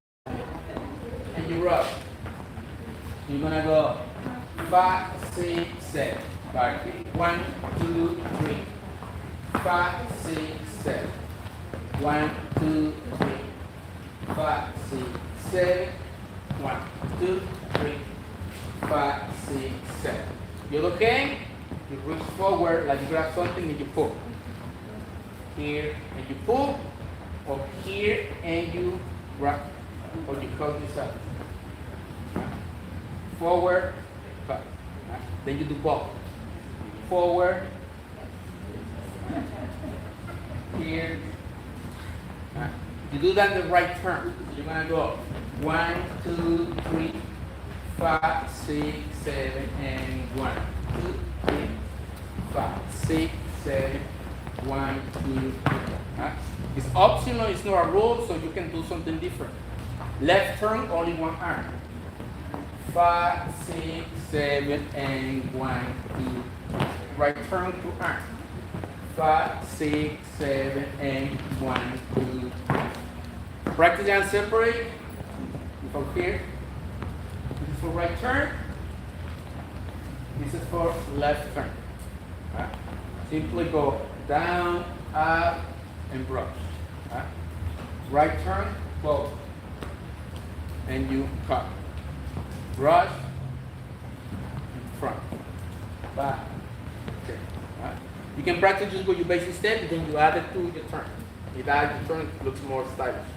and you rock. You're gonna go 5, 6, 7. Back. 1, 2, 3. 5, 6, 7. 1, 2, 3. 5, 6, 7. 1, 2, 3. 5, 6, 7. You okay? You reach forward like you grab something and you pull. Here and you pull, or here and you grab, or you cut this up. Forward, back. Then you do both. Forward, here. You do that the right turn. You're gonna go 1, 2, 3, 5, 6, 7, and 1, 2, 3, 5, 6, 7, 1, 2, 3. It's optional, it's not a rule, so you can do something different. Left turn, only one arm. 5, 6, 7, and 1, 2, 3. Right turn, 2 arms. 5, 6, 7, and 1, 2, 3. Practice and separate. From here. This is for right turn. This is for left turn. Simply go down, up, and brush. Right turn, both. And you cut. Brush, front, back. Okay. You can practice just with your basic step, then you add it to your turn. If you add your turn, it looks more stylish.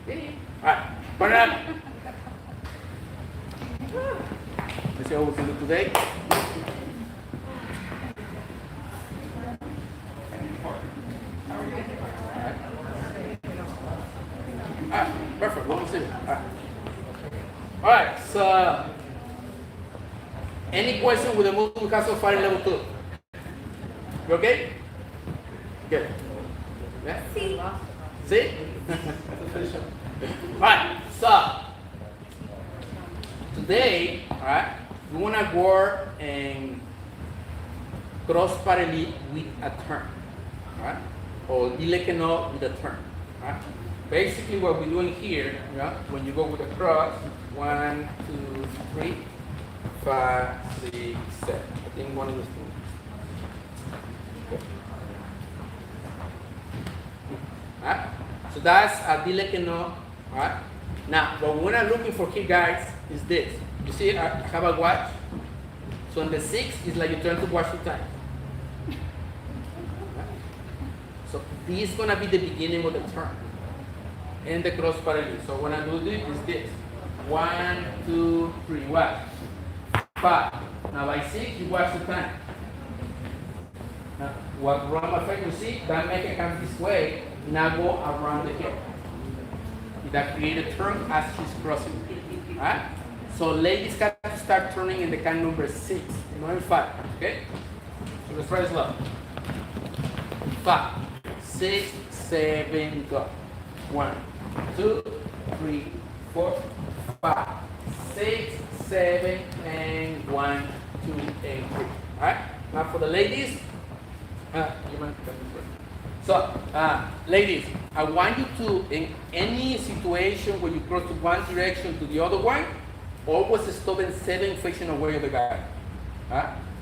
Okay. Alright, turn it up. Let's see what we can do today. Alright, perfect. One more second. Alright, so any question with the move we have so far in level 2? You okay? Good. Yeah? See? Alright, so today, alright, we wanna work and cross parallel with a turn. Alright? Or dile que no with a turn. Alright? Basically what we're doing here, when you go with a cross, 1, 2, 3, 5, 6, 7. I think one of those two. Alright? So that's a dile que no. Alright? Now, what we're looking for here, guys, is this. You see, I have a watch. So on the 6 is like you're trying to watch the time. So this is gonna be the beginning of the turn. And the cross parallel. So when I do this, is this. 1, 2, 3, watch. 5. Now by 6, you watch the time. Now, what Rumba effect you see, that make it come this way, now go around the hip. That create a turn as she's crossing. Alright? So ladies have to start turning in the count number 6, not in 5. Okay? So let's try slow. 5, 6, 7, go. 1, 2, 3, 4, 5, 6, 7, and 1, 2, and 3. Alright? Now for the ladies, ladies, I want you to, in any situation where you cross to one direction to the other one, always stop and 7 facing away of the guy.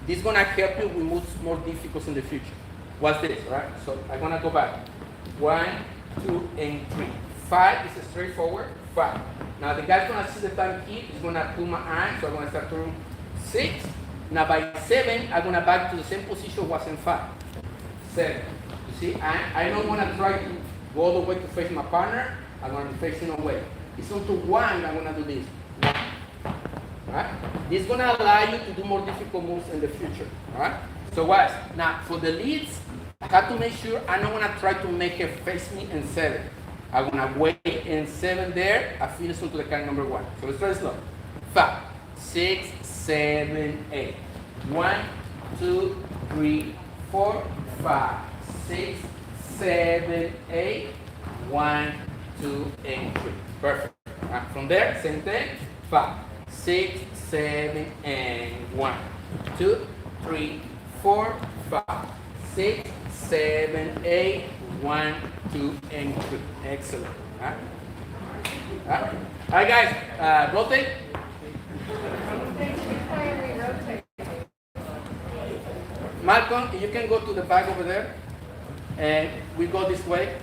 This is gonna help you with moves more difficult in the future. What's this, right? So I'm gonna go back. 1, 2, and 3. 5 is straightforward. 5. Now the guy's gonna see the time here. He's gonna pull my arm, so I'm gonna start turning 6. Now by 7, I'm gonna back to the same position was in 5. 7. You see, I don't wanna try to go all the way to face my partner. I'm gonna be facing away. It's on to 1, I'm gonna do this. 1. Alright? This is gonna allow you to do more difficult moves in the future. Alright? So what? Now for the leads, I have to make sure I don't wanna try to make her face me in 7. I'm gonna wait in 7 there. I finish onto the count number 1. So let's try slow. 5, 6, 7, 8. 1, 2, 3, 4, 5, 6, 7, 8. 1, 2, and 3. Perfect. From there, same thing. 5, 6, 7, and 1, 2, 3, 4, 5, 6, 7, 8. 1, 2, and 3. Excellent. All right, guys, rotate. We rotate. Malcolm, you can go to the back over there, and we go this way,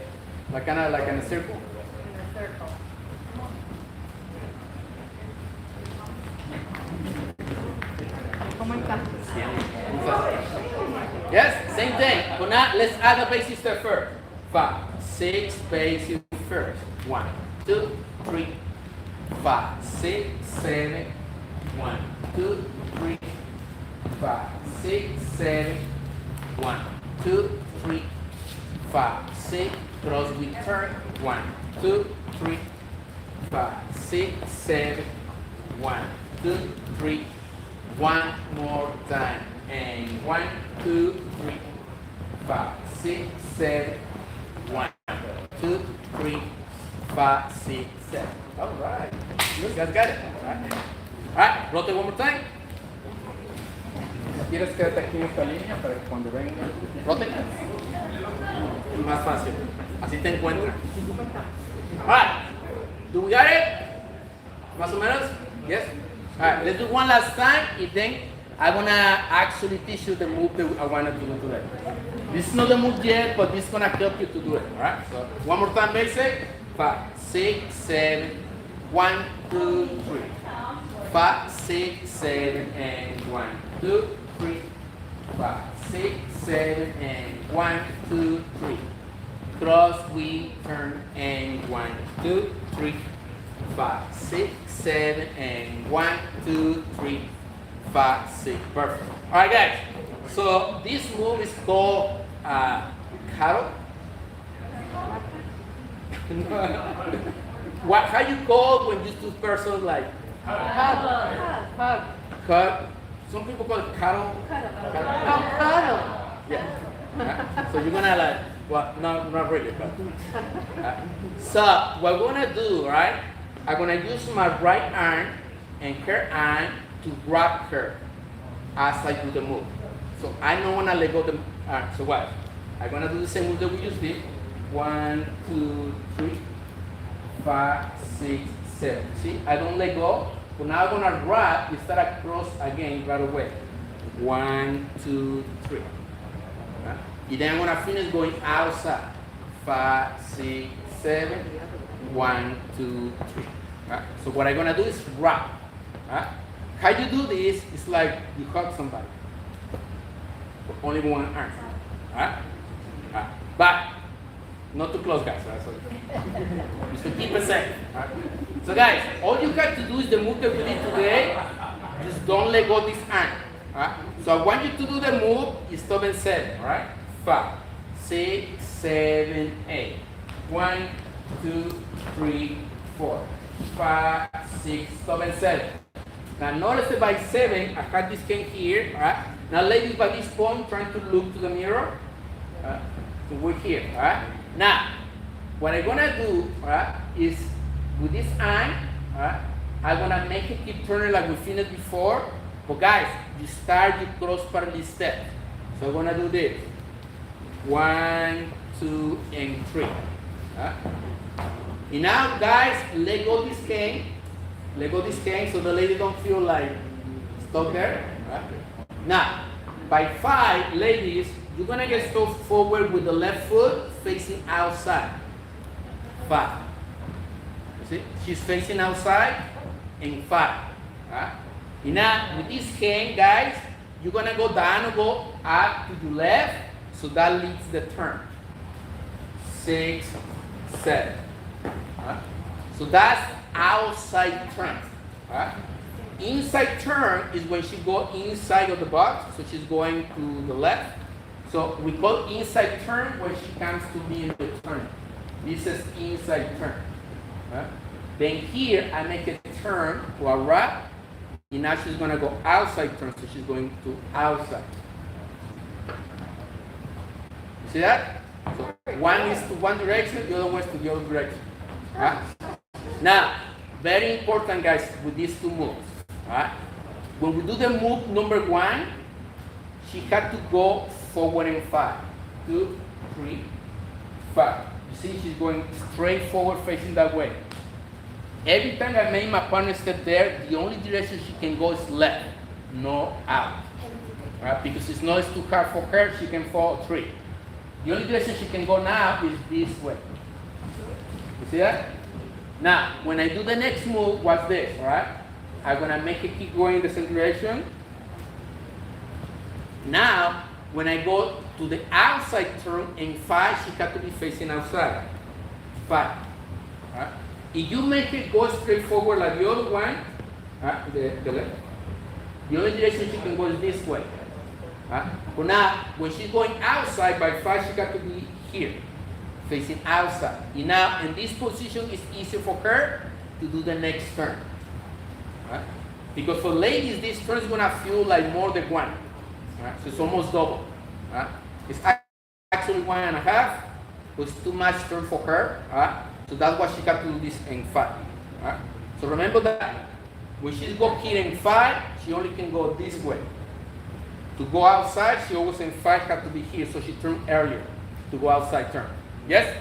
like kind of like in a circle. In a circle. ¿Cómo está? Yes, same thing. But now let's add a basic step first. 5, 6, basic first. 1, 2, 3, 5, 6, 7. 1, 2, 3, 5, 6, 7. 1, 2, 3, 5, 6. Cross we turn. 1, 2, 3, 5, 6, 7. 1, 2, 3. One more time. And 1, 2, 3, 5, 6, 7. 1, 2, 3, 5, 6, 7. All right. You guys got it. All right. Rotate one more time. ¿Quieres quedarte aquí en esta línea para que cuando venga? Rotate. Más fácil. Así te encuentras. All right. Do we got it? Más o menos? Yes? All right. Let's do one last time. And then I'm going to actually teach you the move that I want to do today. This is not the move yet, but this is going to help you to do it. All right? So one more time, basic. 5, 6, 7. 1, 2, 3. 5, 6, 7, and 1, 2, 3. 5, 6, 7, and 1, 2, 3. Cross, we turn, and 1, 2, 3. 5, 6, 7, and 1, 2, 3. 5, 6. Perfect. All right, guys. So this move is called carol. How you call when these two persons like cut? Some people call it cuddle. Yeah. So you're gonna like, well, not really, but. So what we're gonna do, right? I'm gonna use my right arm and her arm to grab her as I do the move. So I don't wanna let go the arm. So what? I'm gonna do the same move that we just did. 1, 2, 3, 5, 6, 7. See, I don't let go. But now I'm gonna grab and start across again right away. 1, 2, 3. Right? And then I'm gonna finish going outside. 5, 6, 7. 1, 2, 3. Right? So what I'm gonna do is wrap. Right? How you do this is like you hug somebody. With only one arm. Right? Right. But not too close, guys. Right? So just to keep it safe. Right? So guys, all you got to do is the move that we did today. Just don't let go of this arm. Right? So I want you to do the move. You stop and 7. All right? 5, 6, 7, 8. 1, 2, 3, 4, 5, 6, stop and 7. Now notice that by 7, I had this cane here. Right? Now ladies, by this point, trying to look to the mirror. So we're here. Right? Now, what I'm gonna do, right, is with this arm, right, I'm gonna make it keep turning like we finished before. But guys, you start your cross parallel step. So I'm gonna do this. 1, 2, and 3. Right? And now, guys, let go this cane. Let go this cane so the lady don't feel like stuck there. Right? Now, by 5, ladies, you're gonna get so forward with the left foot facing outside. 5. See? She's facing outside and 5. Right? And now with this hand, guys, you're gonna go down or go up to the left, so that leads the turn. 6, 7. Right? So that's outside turn. Right? Inside turn is when she go inside of the box, so she's going to the left. So we call inside turn when she comes to me in the turn. This is inside turn. Right? Then here I make a turn to a right, and now she's gonna go outside turn, so she's going to outside. You see that? So one is to one direction, the other one is to the other direction. Right? Now, very important, guys, with these two moves. Right? When we do the move number 1, she had to go forward in 5, 2, 3, 5. You see, she's going straight forward, facing that way. Every time I make my partner step there, the only direction she can go is left, no out. Right? Because it's too hard for her, she can fall 3. The only direction she can go now is this way. You see that? Now, when I do the next move, watch this, all right? I'm gonna make it keep going in the same direction. Now, when I go to the outside turn in 5, she has to be facing outside. 5. Right? If you make it go straight forward like the other one, the left, the only direction she can go is this way. But now, when she's going outside by 5, she got to be here, facing outside. And now, in this position, it's easier for her to do the next turn. Right? Because for ladies, this turn is gonna feel like more than 1. Right? So it's almost double. Right? It's actually 1.5, but it's too much turn for her. Right? So that's why she got to do this in 5. Right? So remember that. When she's go here in 5, she only can go this way. To go outside, she always in 5 has to be here, so she turned earlier to go outside turn. Yes?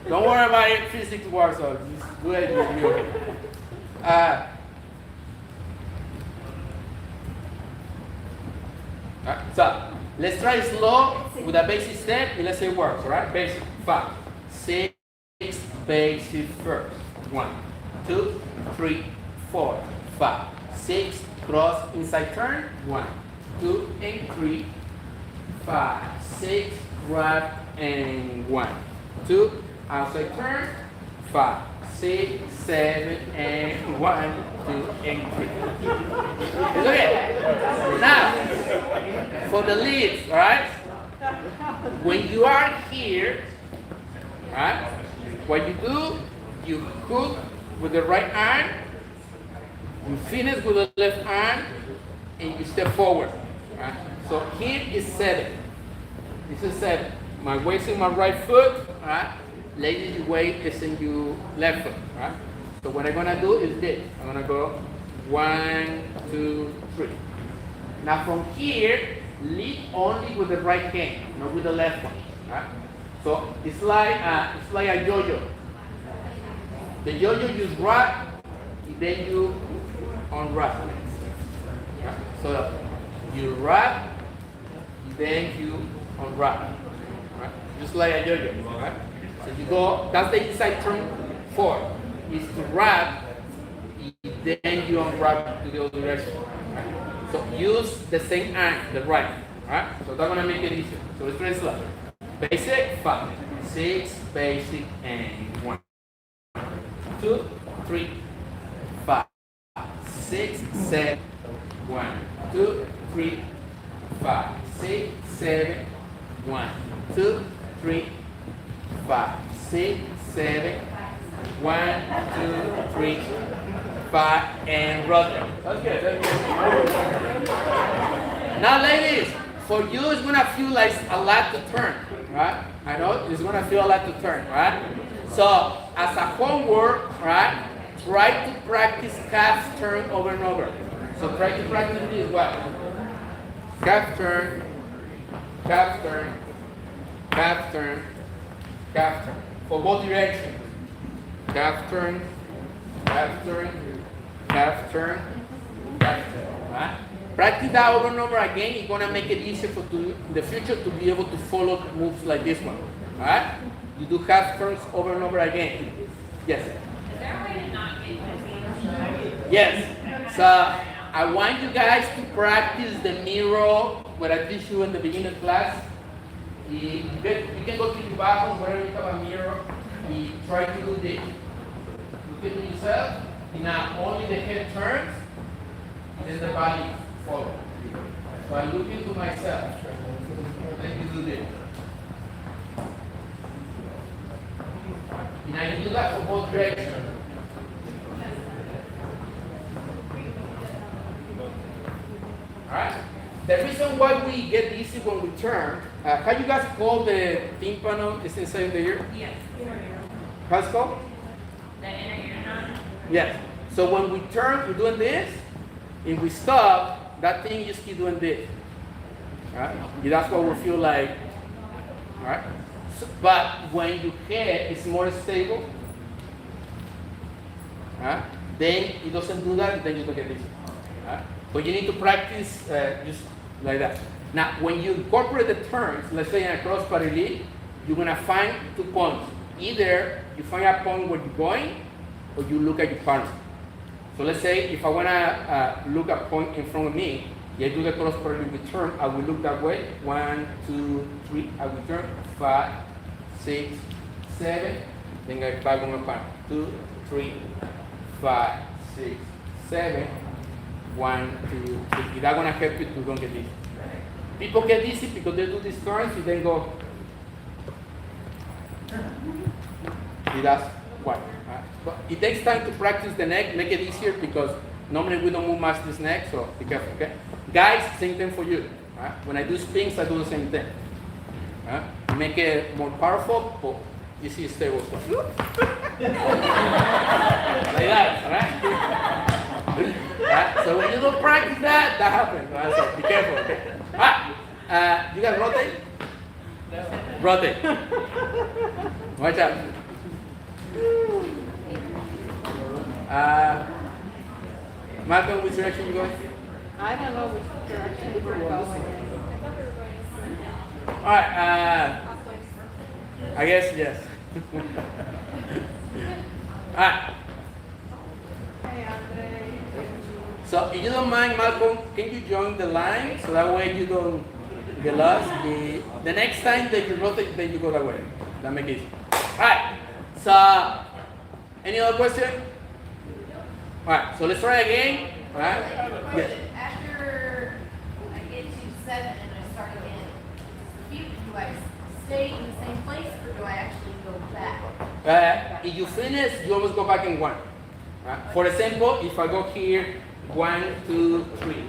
Don't worry about it, physics works, so just do it with you. So, let's try slow with a basic step, and let's say it works, all right? Basic, 5, 6, basic first. 1, 2, 3, 4, 5, 6, cross, inside turn, 1, 2, and 3, 5, 6, grab, and 1, 2, outside turn, 5, 6, 7, and 1, 2, and 3. It's okay. Now, for the leads, all right? When you are here, all right, what you do, you hook with the right arm, you finish with the left arm, and you step forward. Right? So here is 7. This is 7. My waist in my right foot. Right? Ladies, your weight is in your left foot. Right? So what I'm gonna do is this. I'm gonna go 1, 2, 3. Now from here, lead only with the right hand, not with the left one. Right? So it's like a yo-yo. The yo-yo you wrap, then you unwrap. Right? So you wrap, then you unwrap. Right? Just like a yo-yo. Right? So you go, that's the inside turn 4, is to wrap, then you unwrap to the other direction. Right? So use the same arm, the right. Right? So that's gonna make it easier. So let's try slow. Basic, 5, 6, basic, and 1, 2, 3, 5, 6, 7, 1, 2, 3, 5, 6, 7, 1, 2, 3, 5, 6, 7, 1, 2, 3, 5, and rotate. That's good. That's good. Now, ladies, for you, it's gonna feel like a lot to turn, right? I know it's gonna feel a lot to turn, right? So, as a homework, right, try to practice half turn over and over. So try to practice this what? Half turn, half turn, half turn, half turn. For both directions. Half turn, half turn, half turn, half turn. Right? Practice that over and over again. It's gonna make it easier for you in the future to be able to follow moves like this one. Alright? You do half turns over and over again. Yes. Is there a way to not get confused? Yes. So I want you guys to practice the mirror what I teach you in the beginning of class. You can go to your bathroom wherever you have a mirror. You try to do this. Look at yourself. And now only the head turns, and then the body follows. So I look into myself. Then you do this. And I do that for both directions. Alright? The reason why we get easy when we turn, how you guys call the tympano is inside the ear? Yes. How's it called? The inner ear knot? Yes. So when we turn, we're doing this, and we stop, that thing just keep doing this. Right? That's what we feel like. Right? So, but when your head is more stable, right? Then it doesn't do that, then you don't get this. Right? But you need to practice just like that. Now, when you incorporate the turns, let's say in a cross parallel, you're gonna find 2 points. Either you find a point where you're going, or you look at your partner. So let's say if I wanna look at a point in front of me, I do the cross parallel return, I will look that way. 1, 2, 3, I will turn. 5, 6, 7. Then I back on my partner. 2, 3, 5, 6, 7. 1, 2, 3. That's gonna help you to don't get dizzy. People get dizzy because they do these turns and then go. That's why. But it takes time to practice the neck, make it easier because normally we don't move much this neck, so be careful, okay? Guys, same thing for you. Right? When I do spins, I do the same thing. Make it more powerful, but you see stable stuff. Like that, right? So when you don't practice that, that happens. Right? So be careful, okay? You got rotate? Rotate. Watch out. Malcolm, which direction you going? I don't know which direction we're going. All right. I guess yes. All right. So if you don't mind, Malcolm, can you join the line so that way you don't get lost? The next time that you rotate, then you go that way. That makes it easy. All right. So, any other question? All right. So let's try again. All right. Yes. After I get to 7 and I start again, do I stay in the same place or do I actually go back? If you finish, you always go back in 1. Right? For example, if I go here, 1, 2, 3,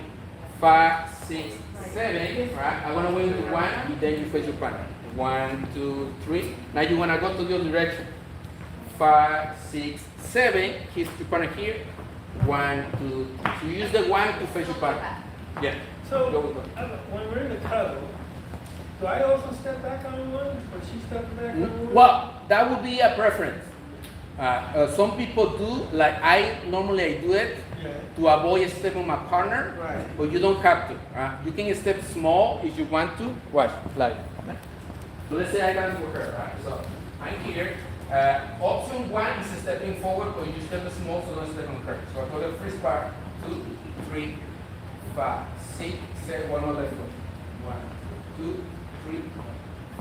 5, 6, 7, right? I'm gonna win to 1, and then you face your partner. 1, 2, 3. Now you wanna go to the other direction. 5, 6, 7. Hit your partner here. 1, 2, 3. So you use the 1 to face your partner. Yeah. So, Go. when we're in the cuddle, do I also step back on one, or she steps back on one? Well, that would be a preference. Some people do, like I normally do it to avoid stepping on my partner, Right. but you don't have to. You can step small if you want to. Watch, like. So let's say I got to her, right? So I'm here. Option 1 is stepping forward, but you step small, so don't step on her. So I go to the first part, 2, 3, 5, 6, 7, one more left foot. 1, 2, 3,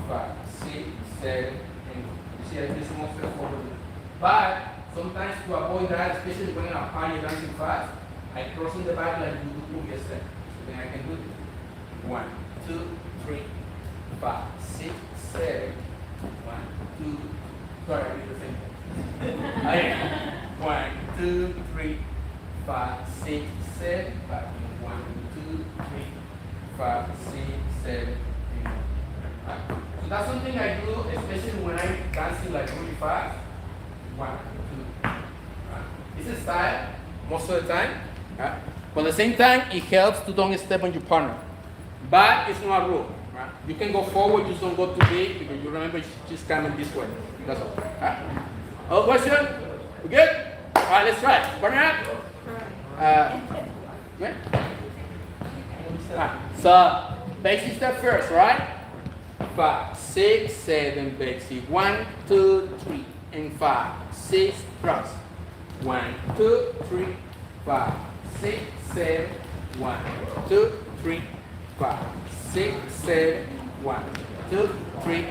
5, 6, 7, and you see I just small step forward. But sometimes to avoid that, especially when I'm high dancing fast, I cross in the back like you do pull step. So then I can do it. 1, 2, 3, 5, 6, 7. 1, 2, sorry, I did the same thing. Again. 1, 2, 3, 5, 6, 7. 1, 2, 3, 5, 6, 7. Right. So that's something I do, especially when I'm dancing like really fast. 1, 2. This is style most of the time. Right? But at the same time, it helps to don't step on your partner. But it's not a rule. Right? You can go forward, just don't go too big because you remember she's coming this way. That's all. Right? Other question? We good? All right, let's try it. Partner up. Yeah. Right. So basic step first, right? 5, 6, 7, basic. 1, 2, 3, and 5, 6, cross. 1, 2, 3, 5, 6, 7, 1, 2, 3, 5, 6, 7, 1, 2, 3,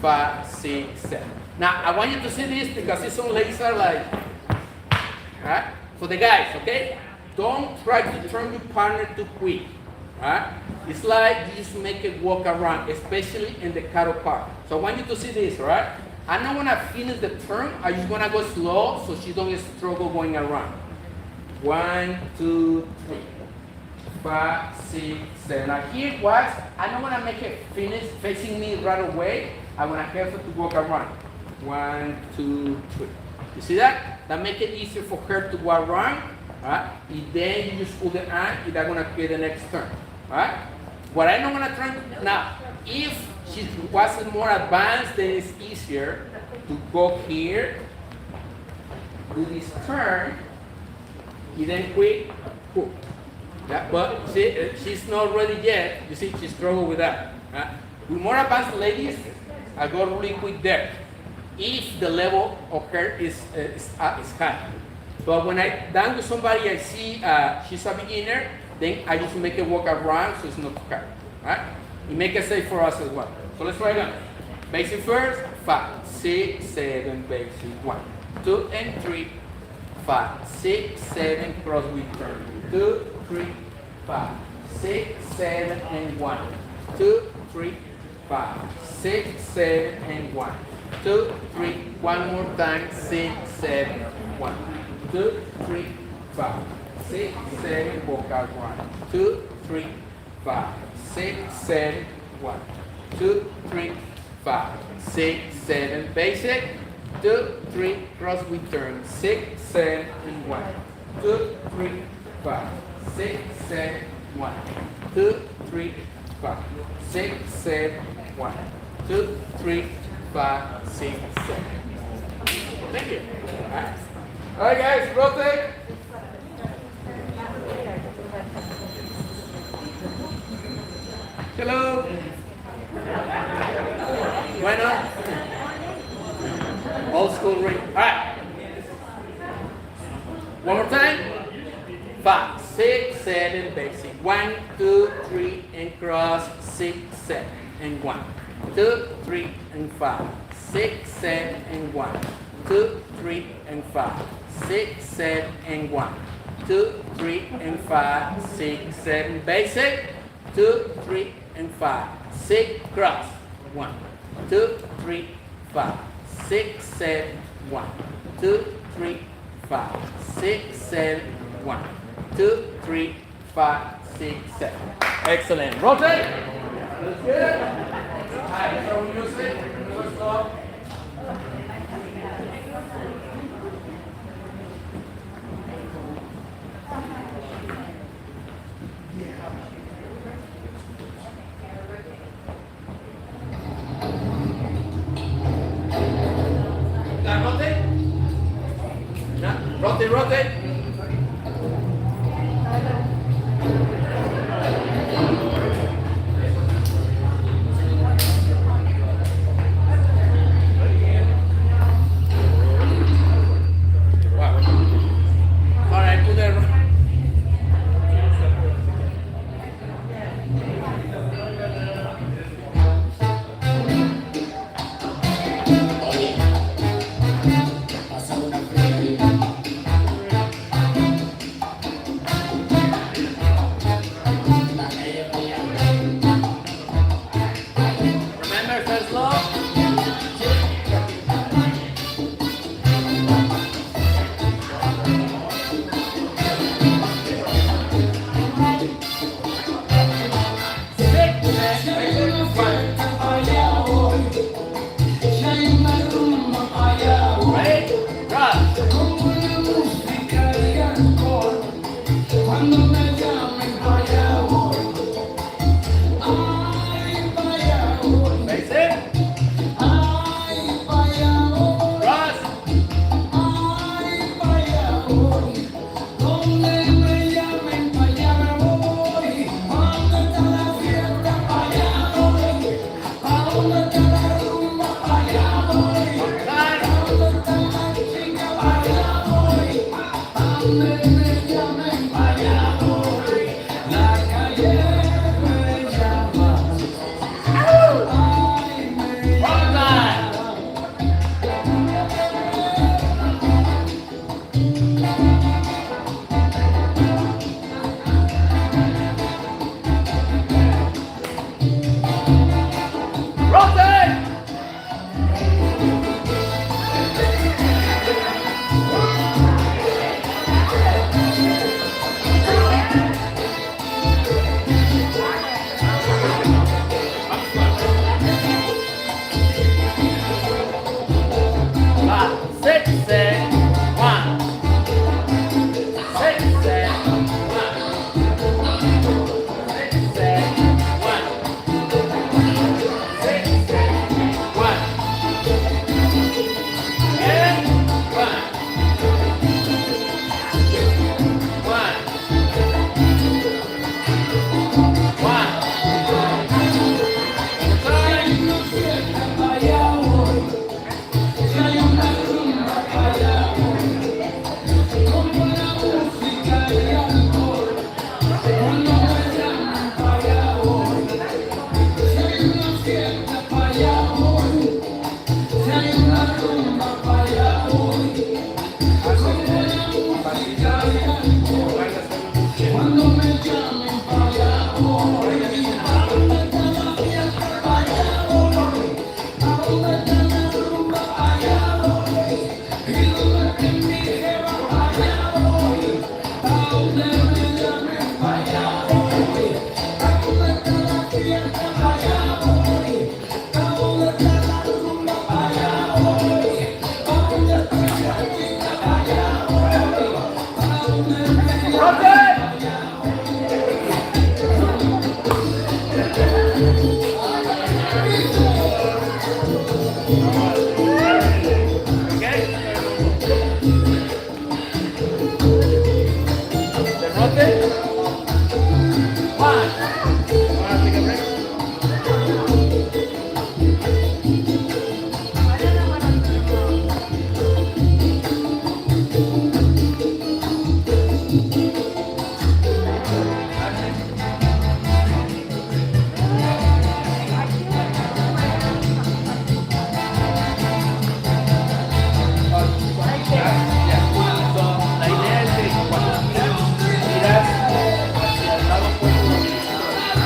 5, 6, 7. Now I want you to see this because these some legs are like, right? For the guys, okay? Don't try to turn your partner too quick, right? It's like you just make it walk around, especially in the cattle part. So I want you to see this, right? I'm not gonna finish the turn, I just wanna go slow so she don't struggle going around. 1, 2, 3, 5, 6, 7. Now here it was, I don't wanna make it finish facing me right away. I wanna help her to walk around. 1, 2, 3. You see that? That make it easier for her to walk around, right? And then you just pull the arm, and that's gonna create the next turn, right? What I'm not gonna try now, if she wasn't more advanced, then it's easier to go here, do this turn, and then quick hook. Yeah, but see, she's not ready yet. You see, she struggled with that. With more advanced ladies, I go really quick there. If the level of her is high. But when I done with somebody, I see she's a beginner, then I just make it walk around so it's not too hard. Right? It make it safe for us as well. So let's try again. Basic first, 5, 6, 7, basic, 1, 2, and 3, 5, 6, 7, cross with turn, 2, 3, 5, 6, 7, and 1, 2, 3, 5, 6, 7, and 1, 2, 3, one more time, 6, 7, 1, 2, 3, 5, 6, 7, walk out 1, 2, 3, 5, 6, 7, 1, 2, 3, 5, 6, 7, basic, 2, 3, cross with turn, 6, 7, and 1, 2, 3, 5, 6, 7, 1, 2, 3, 5, 6, 7, 1, 2, 3, 5, 6, 7. Thank you. All right, guys, rotate. Hello. Bueno. Old school ring. All right. One more time. 5, 6, 7, basic. 1, 2, 3, and cross. 6, 7, and 1, 2, 3, and 5, 6, 7, and 1, 2, 3, and 5, 6, 7, and 1, 2, 3, and 5, 6, 7, basic. 2, 3, and 5, 6, cross. 1, 2, 3, 5, 6, 7, 1, 2, 3, 5, 6, 7, 1, 2, 3, 5, 6, 7. Excellent. Rotate. That's good. Alright, so music. Let's go. Rotate. No, rotate, rotate. Me llamen para allá voy. Okay? One. Wanna take a break? La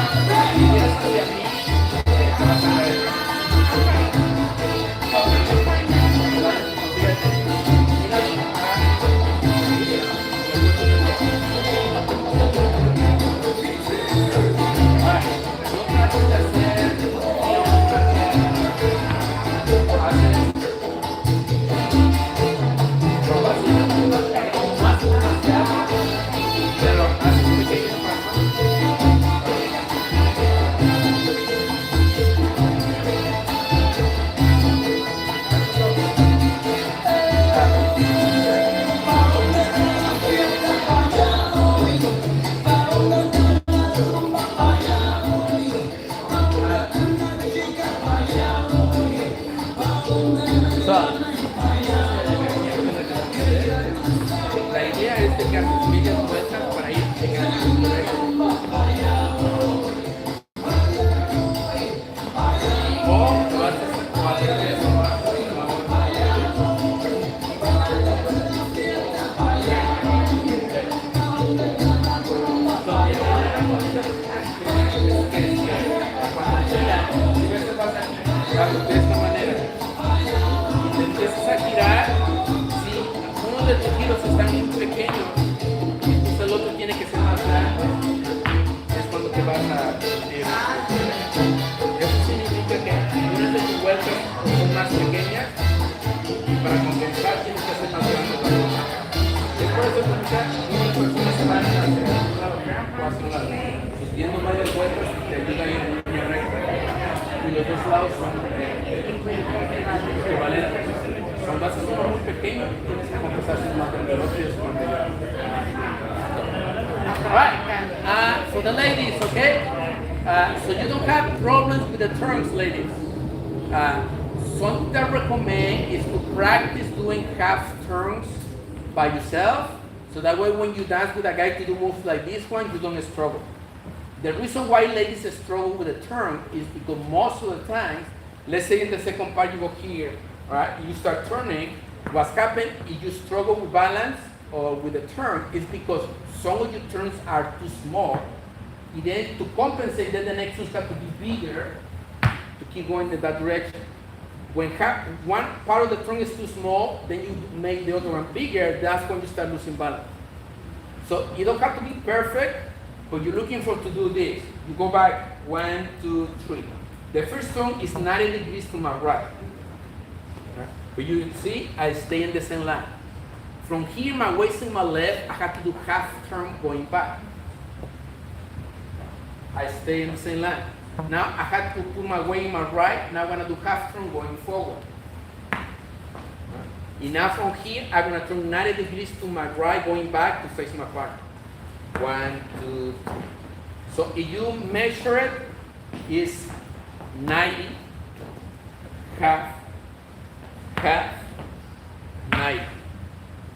idea es que cuando miras hacia el lado opuesto, si miras hacia mí, te vas a ver. La idea es de que haces medias vueltas para ir llegando o lo haces al revés. De esta manera y te empiezas a girar. Si uno de tus giros está muy pequeño, entonces el otro tiene que ser más grande, es cuando te vas a ir. Eso significa que unas de tus vueltas son más pequeñas y para compensar tienes que hacer más grande. Después de compensar, unas personas se van a hacer un lado o hacia un lado, viendo varias vueltas y te ayuda a ir en línea recta. Y los dos lados son equivalentes. Son bases muy pequeños, tienes que compensar más del otro y es cuando. Alright, for the ladies, okay? So you don't have problems with the terms, ladies. Something that I recommend is to practice doing half turns by yourself, so that way when you dance with a guy to do moves like this one, you don't struggle. The reason why ladies struggle with the turn is because most of the times, let's say in the second part you go here, right? You start turning. What's happened if you struggle with balance or with the turn is because some of your turns are too small. And then to compensate, then the next ones have to be bigger to keep going in that direction. When one part of the turn is too small, then you make the other one bigger. That's when you start losing balance. So you don't have to be perfect. But you're looking for to do this. You go back 1, 2, 3. The first turn is 90 degrees to my right. But you see, I stay in the same line. From here, my waist in my left, I have to do half turn going back. I stay in the same line. Now I have to put my weight in my right. Now I'm gonna do half turn going forward. And now from here, I'm gonna turn 90 degrees to my right, going back to face my partner. 1, 2, 3. So if you measure it, it's 90, half, 90.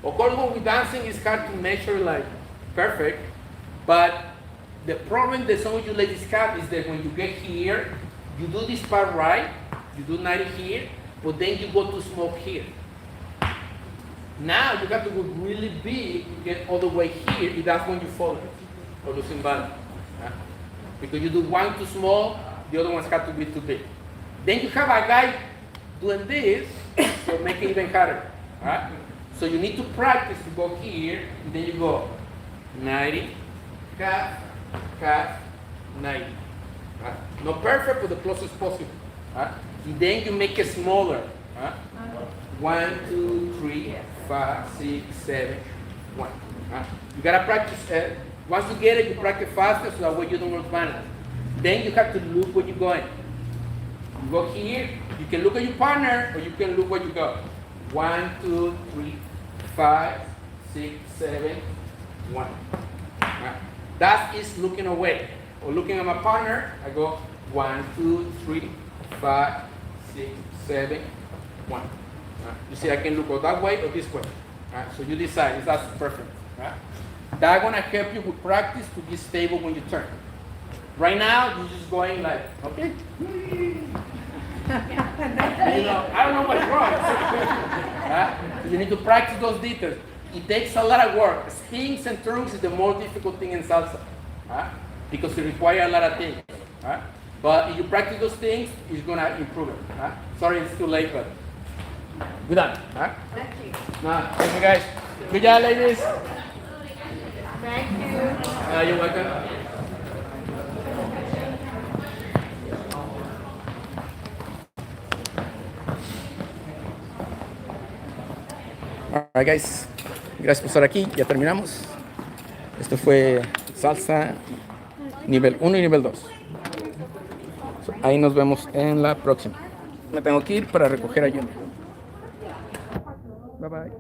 Of course, when we're dancing, it's hard to measure like perfect, but the problem that some of you ladies have is that when you get here, you do this part right, you do 90 here, but then you go too small here. Now you have to go really big to get all the way here, and that's when you fall or losing balance. Because you do one too small, the other ones have to be too big. Then you have a guy doing this, so make it even harder. Right? So you need to practice to go here, and then you go 90, half, 90. Right? Not perfect, but the closest possible. Right? And then you make it smaller. Right? 1, 2, 3, 5, 6, 7, 1. You gotta practice. Once you get it, you practice faster so that way you don't lose balance. Then you have to look where you're going. You go here, you can look at your partner, or you can look where you go. 1, 2, 3, 5, 6, 7, 1. That is looking away. Or looking at my partner, I go 1, 2, 3, 5, 6, 7, 1. You see, I can look or that way or this way. So you decide if that's perfect. That's gonna help you with practice to be stable when you turn. Right now, you're just going like, okay. I don't know what's wrong. You need to practice those details. It takes a lot of work. Spins and turns is the most difficult thing in salsa, because it requires a lot of things. But if you practice those things, it's gonna improve it. Sorry, it's too late, but good done. Thank you. Thank you guys. Good job, ladies. Thank you. You're welcome. Alright guys, gracias por estar aquí, ya terminamos. Esto fue salsa nivel 1 y nivel 2. Ahí nos vemos en la próxima. Me tengo que ir para recoger a Junior. Bye bye.